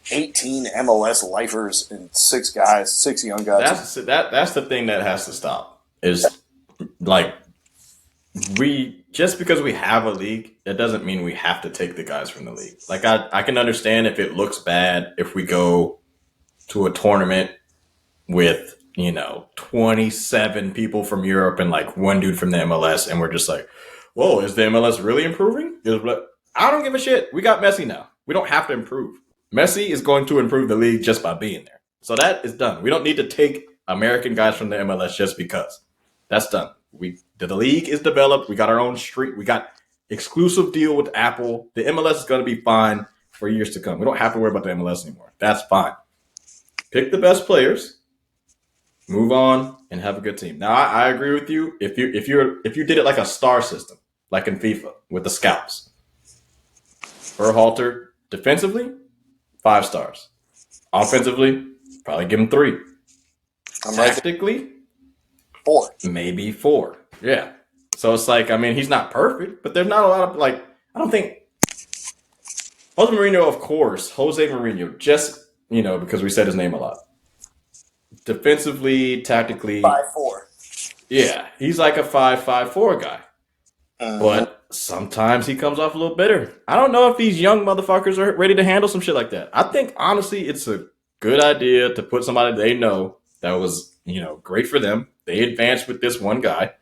18 MLS lifers and six young guys. That's the thing that has to stop. Is like just because we have a league, it doesn't mean we have to take the guys from the league. Like I can understand if it looks bad if we go to a tournament with 27 people from Europe and like one dude from the MLS, and we're just like, whoa, is the MLS really improving? I don't give a shit. We got Messi now. We don't have to improve. Messi is going to improve the league just by being there. So that is done. We don't need to take American guys from the MLS just because. That's done. The league is developed. We got our own street. We got exclusive deal with Apple. The MLS is going to be fine for years to come. We don't have to worry about the MLS anymore. That's fine. Pick the best players, move on, and have a good team. Now, I agree with you. If you did it like a star system, like in FIFA with the scouts, Berhalter defensively, 5 stars. Offensively, probably give him 3. Tactically, 4. Maybe 4. Yeah. So it's like, I mean, he's not perfect, but there's not a lot of like. I don't think Jose Mourinho, of course, Jose Mourinho, just because we said his name a lot. Defensively, tactically, 5-4. Yeah, he's like a 5-5-4 guy. But sometimes he comes off a little bitter. I don't know if these young motherfuckers are ready to handle some shit like that. I think, honestly, it's a good idea to put somebody they know that was, great for them. They advanced with this one guy.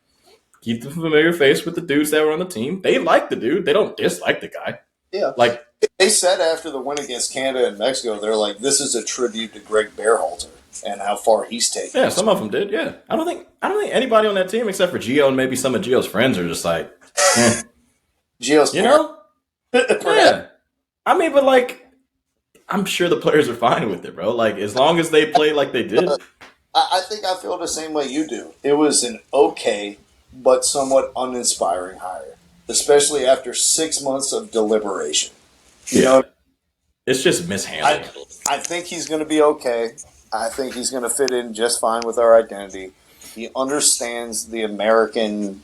Keep the familiar face with the dudes that were on the team. They like the dude. They don't dislike the guy. Yeah. Like, they said after the win against Canada and Mexico, they're like, this is a tribute to Greg Berhalter and how far he's taken. Yeah, some of them did, yeah. I don't think anybody on that team except for Gio and maybe some of Gio's friends are just like, Gio's yeah. I mean, but like, I'm sure the players are fine with it, bro. Like, as long as they play like they did. I think I feel the same way you do. It was an okay, but somewhat uninspiring hire, especially after 6 months of deliberation. You know, it's just mishandling. I think he's going to be okay. I think he's going to fit in just fine with our identity. He understands the American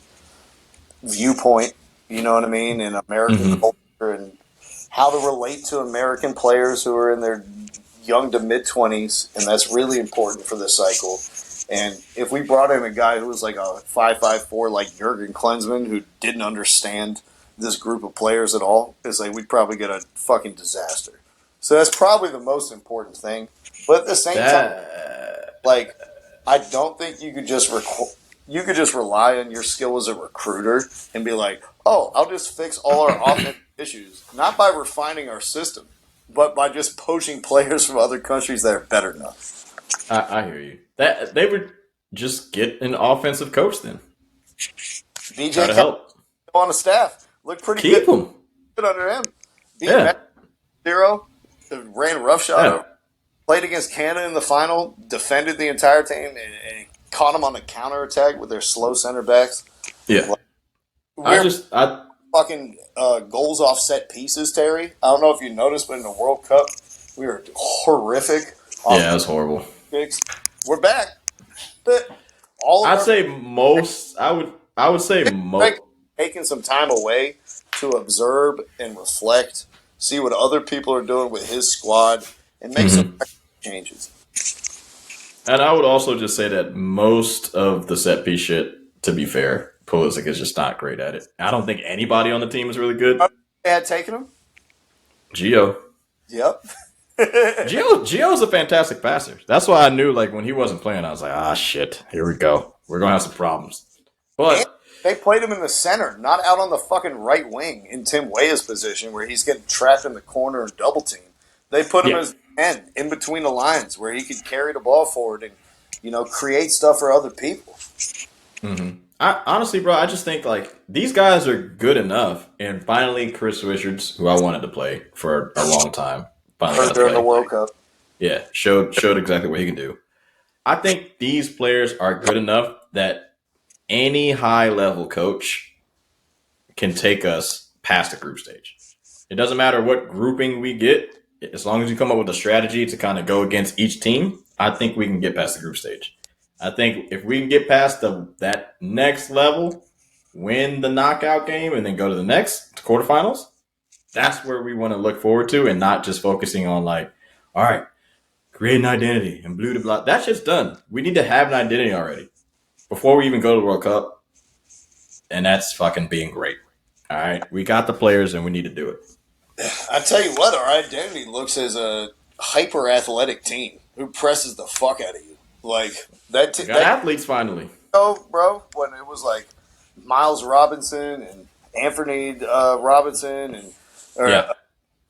viewpoint, you know what I mean, and American culture and how to relate to American players who are in their young to mid-20s, and that's really important for this cycle. And if we brought in a guy who was like a 5-5-4 like Jurgen Klinsmann who didn't understand this group of players at all, it's like we'd probably get a fucking disaster. So that's probably the most important thing. But at the same time, like, I don't think you could just rely on your skill as a recruiter and be like, oh, I'll just fix all our offensive issues, not by refining our system, but by just poaching players from other countries that are better than us. I hear you. That they would just get an offensive coach then. DJ help on the staff looked pretty Keep good. him. Good under him. Yeah. 0, ran roughshod. Played against Canada in the final, defended the entire team, and caught them on the counterattack with their slow center backs. Yeah. I fucking goals off set pieces, Terry. I don't know if you noticed, but in the World Cup, we were horrific. Yeah, it was horrible. We're back. I would say most. Taking some time away to observe and reflect, see what other people are doing with his squad, and make some changes. And I would also just say that most of the set piece shit, to be fair, Pulisic is just not great at it. I don't think anybody on the team is really good. They had taken him? Gio. Yep. Gio's a fantastic passer. That's why I knew, like, when he wasn't playing, I was like, shit, here we go. We're going to have some problems. But and they played him in the center, not out on the fucking right wing in Tim Weah's position where he's getting trapped in the corner and double team. They put him as end in between the lines where he could carry the ball forward and, create stuff for other people. Honestly, bro, I just think, like, these guys are good enough. And finally, Chris Richards, who I wanted to play for a long time, finally during the World Cup. Yeah, showed exactly what he can do. I think these players are good enough that any high level coach can take us past the group stage. It doesn't matter what grouping we get, as long as you come up with a strategy to kind of go against each team. I think we can get past the group stage. I think if we can get past that next level, win the knockout game, and then go to the next quarterfinals, that's where we want to look forward to, and not just focusing on like, all right, create an identity and blue to blah. That shit's done. We need to have an identity already before we even go to the World Cup, and that's fucking being great. All right, we got the players, and we need to do it. I tell you what, our identity looks as a hyper athletic team who presses the fuck out of you. Like that. Got athletes finally. Oh, bro, when it was like Miles Robinson and Anthony Robinson and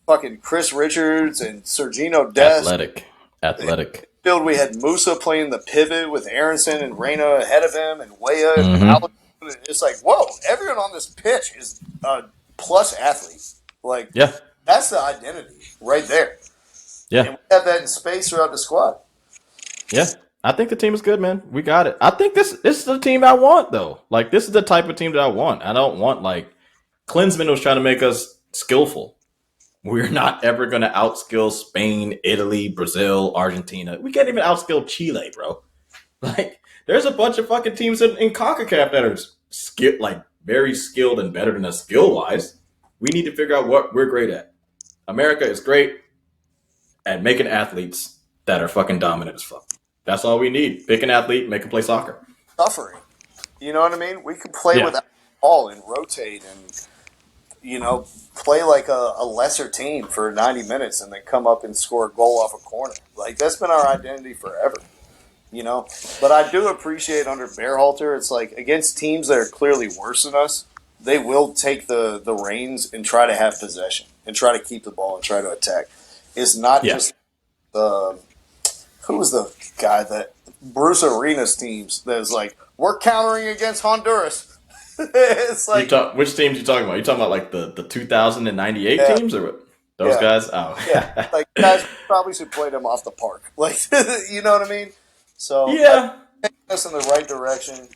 fucking Chris Richards and Sergino Dest. Athletic. Field, we had Musa playing the pivot with Aronson and Reyna ahead of him, and Weah and Alex. It's like, whoa, everyone on this pitch is plus athlete. Like, that's the identity right there. Yeah. And we have that in space throughout the squad. Yeah. I think the team is good, man. We got it. I think this is the team I want, though. Like, this is the type of team that I want. I don't want, like, Klinsmann was trying to make us skillful. We're not ever going to outskill Spain, Italy, Brazil, Argentina. We can't even outskill Chile, bro. Like, there's a bunch of fucking teams in CONCACAF that are very skilled and better than us skill-wise. We need to figure out what we're great at. America is great at making athletes that are fucking dominant as fuck. That's all we need. Pick an athlete, make them play soccer. Suffering. You know what I mean? We could play without the ball and rotate and, play like a lesser team for 90 minutes and then come up and score a goal off a corner. Like, that's been our identity forever. But I do appreciate under Berhalter, it's like against teams that are clearly worse than us, they will take the reins and try to have possession and try to keep the ball and try to attack. It's not just who was the guy that Bruce Arenas teams that is like, we're countering against Honduras. It's like which teams you talking about? You talking about like the 2098 teams or what? Those guys? Oh, yeah. Like guys probably should play them off the park. Like, you know what I mean? So taking us in the right direction,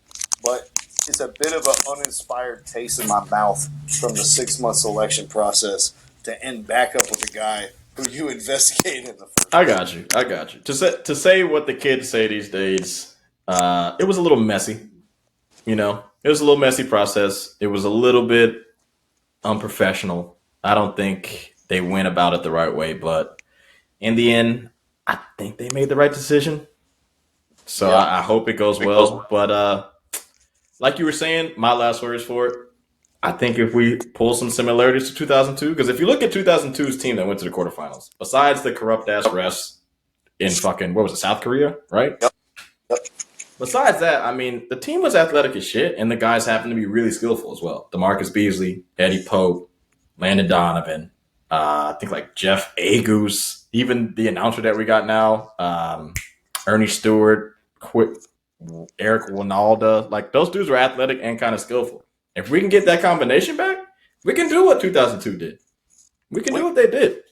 but it's a bit of an uninspired taste in my mouth from the 6-month selection process to end back up with a guy who you investigated in the first. I got you. To say what the kids say these days, it was a little messy. It was a little messy process. It was a little bit unprofessional. I don't think they went about it the right way, but in the end, I think they made the right decision. So I hope it goes well. But like you were saying, my last words for it, I think if we pull some similarities to 2002, because if you look at 2002's team that went to the quarterfinals, besides the corrupt-ass refs in fucking, what was it, South Korea, right? Yep. Besides that, I mean, the team was athletic as shit, and the guys happened to be really skillful as well. DeMarcus Beasley, Eddie Pope, Landon Donovan, I think like Jeff Agus, even the announcer that we got now, Ernie Stewart, Eric Winalda, like those dudes were athletic and kind of skillful. If we can get that combination back, we can do what 2002 did. We can do what they did.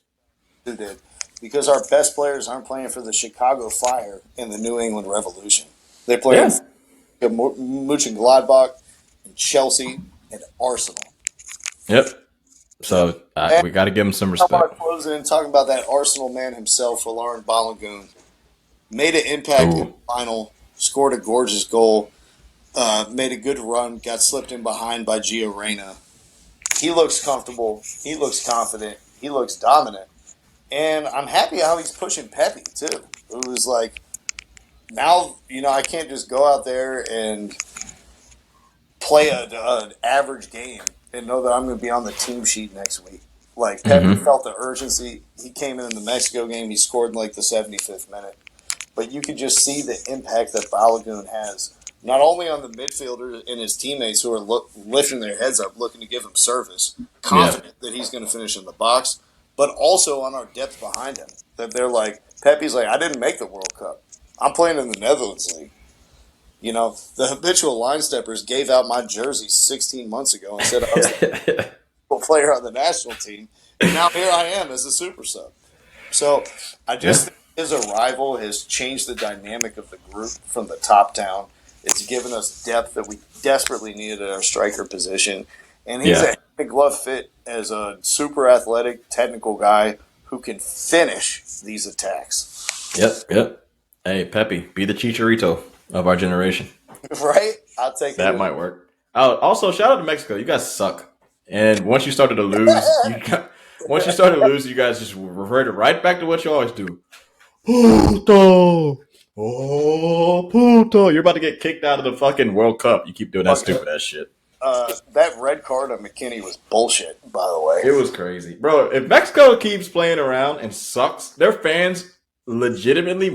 They did. Because our best players aren't playing for the Chicago Fire and the New England Revolution. They play in Mönchengladbach, and Chelsea, and Arsenal. Yep. So we got to give him some respect. How about closing and talking about that Arsenal man himself, Laurent Balogun. Made an impact in the final, scored a gorgeous goal, made a good run, got slipped in behind by Gio Reyna. He looks comfortable. He looks confident. He looks dominant. And I'm happy how he's pushing Pepe, too. It was like, now, I can't just go out there and play an average game and know that I'm going to be on the team sheet next week. Like, Pepe felt the urgency. He came in the Mexico game. He scored in, like, the 75th minute. But you could just see the impact that Balogun has, not only on the midfielder and his teammates who are lifting their heads up, looking to give him service, confident that he's going to finish in the box, but also on our depth behind him. That they're like, Pepe's like, I didn't make the World Cup. I'm playing in the Netherlands League. The habitual line steppers gave out my jersey 16 months ago and said I was a player on the national team. And now here I am as a super sub. So I just think his arrival has changed the dynamic of the group from the top down. It's given us depth that we desperately needed at our striker position. And he's a glove fit as a super athletic, technical guy who can finish these attacks. Yep. Hey, Pepe, be the Chicharito of our generation. Right? I'll take that. That might work. Also, shout out to Mexico. You guys suck. And once you started to lose, you guys just reverted right back to what you always do. Puto. Oh, puto. You're about to get kicked out of the fucking World Cup. You keep doing that stupid ass shit. That red card on McKinney was bullshit, by the way. It was crazy. Bro, if Mexico keeps playing around and sucks, their fans legitimately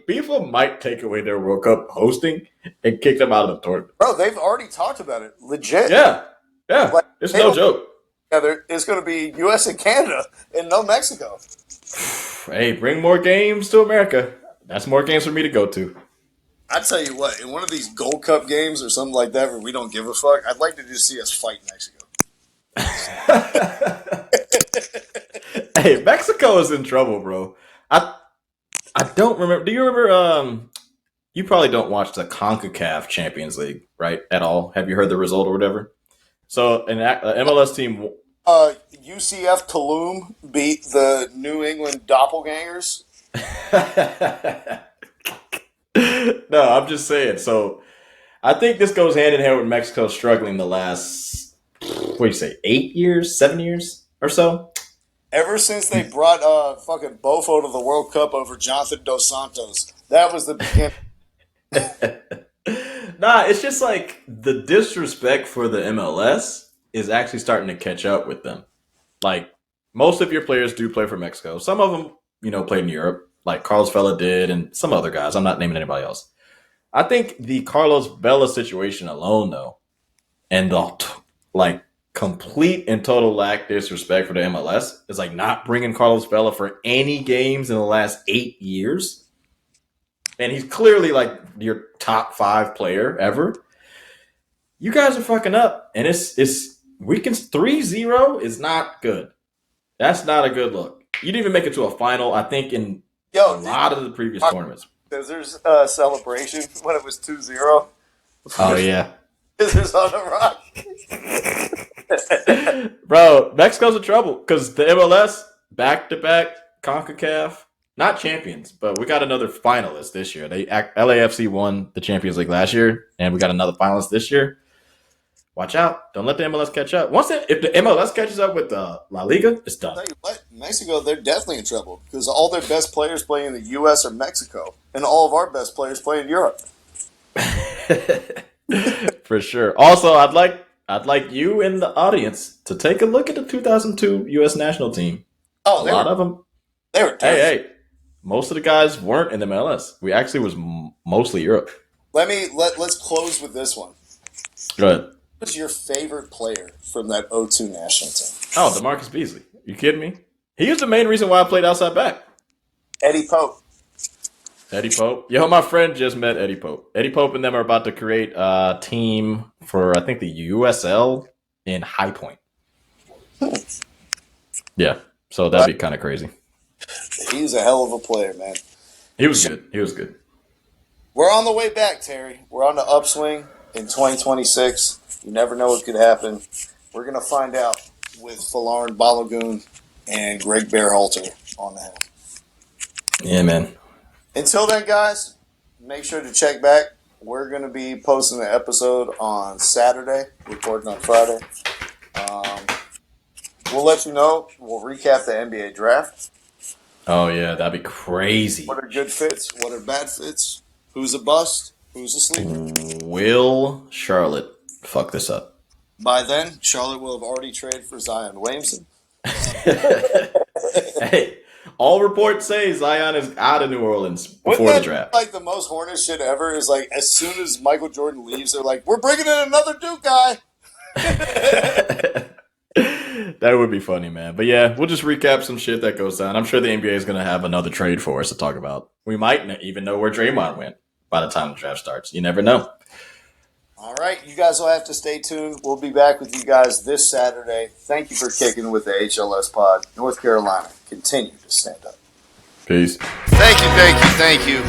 people might take away their World Cup hosting and kick them out of the tournament. Bro, they've already talked about it. Legit. Yeah. Like, it's no joke. Yeah, it's going to be U.S. and Canada and no Mexico. Hey, bring more games to America. That's more games for me to go to. I tell you what, in one of these Gold Cup games or something like that where we don't give a fuck, I'd like to just see us fight Mexico. Hey, Mexico is in trouble, bro. I don't remember. Do you remember? You probably don't watch the CONCACAF Champions League, right? At all? Have you heard the result or whatever? So an MLS team. UCF Tulum beat the New England Doppelgangers. No, I'm just saying. So I think this goes hand in hand with Mexico struggling the last, 8 years, 7 years or so? Ever since they brought fucking Bofo to the World Cup over Jonathan Dos Santos. That was the beginning. Nah, it's just like the disrespect for the MLS is actually starting to catch up with them. Like, most of your players do play for Mexico. Some of them, played in Europe, like Carlos Vela did, and some other guys. I'm not naming anybody else. I think the Carlos Vela situation alone, though, and the complete and total lack of disrespect for the MLS is like not bringing Carlos Vela for any games in the last 8 years. And he's clearly like your top 5 player ever. You guys are fucking up. And we can 3-0 is not good. That's not a good look. You didn't even make it to a final, I think, in a lot of the previous tournaments. There's a celebration when it was 2-0. Oh, yeah. Scissors on the rock. Bro, Mexico's in trouble because the MLS back-to-back CONCACAF, not champions, but we got another finalist this year. LAFC won the Champions League last year, and we got another finalist this year. Watch out. Don't let the MLS catch up. If the MLS catches up with La Liga, it's done. I'll tell you what, Mexico, they're definitely in trouble because all their best players play in the U.S. or Mexico, and all of our best players play in Europe. For sure. Also, I'd like you in the audience to take a look at the 2002 U.S. national team. Oh, a lot of them. They were. Hey, most of the guys weren't in the MLS. We actually was mostly Europe. Let's close with this one. Go ahead. Who's your favorite player from that 02 national team? Oh, DeMarcus Beasley. You kidding me? He was the main reason why I played outside back. Eddie Pope. Yo, my friend just met Eddie Pope. Eddie Pope and them are about to create a team for, I think, the USL in High Point. Yeah, so that'd be kind of crazy. He's a hell of a player, man. He was good. We're on the way back, Terry. We're on the upswing in 2026. You never know what could happen. We're going to find out with Folarin Balogun and Greg Berhalter on the helm. Yeah, man. Until then, guys, make sure to check back. We're going to be posting the episode on Saturday, recording on Friday. We'll let you know. We'll recap the NBA draft. Oh, yeah, that'd be crazy. What are good fits? What are bad fits? Who's a bust? Who's a sleeper? Will Charlotte fuck this up? By then, Charlotte will have already traded for Zion Williamson. Hey, all reports say Zion is out of New Orleans before the draft. Like the most Hornets shit ever is like as soon as Michael Jordan leaves, they're like, we're bringing in another Duke guy. That would be funny, man. But yeah, we'll just recap some shit that goes down. I'm sure the NBA is going to have another trade for us to talk about. We might even know where Draymond went by the time the draft starts. You never know. All right, you guys will have to stay tuned. We'll be back with you guys this Saturday. Thank you for kicking with the HLS pod. North Carolina, continue to stand up. Peace. Thank you.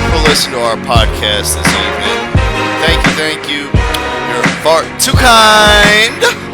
for listening to our podcast this evening. Thank you. You're far too kind.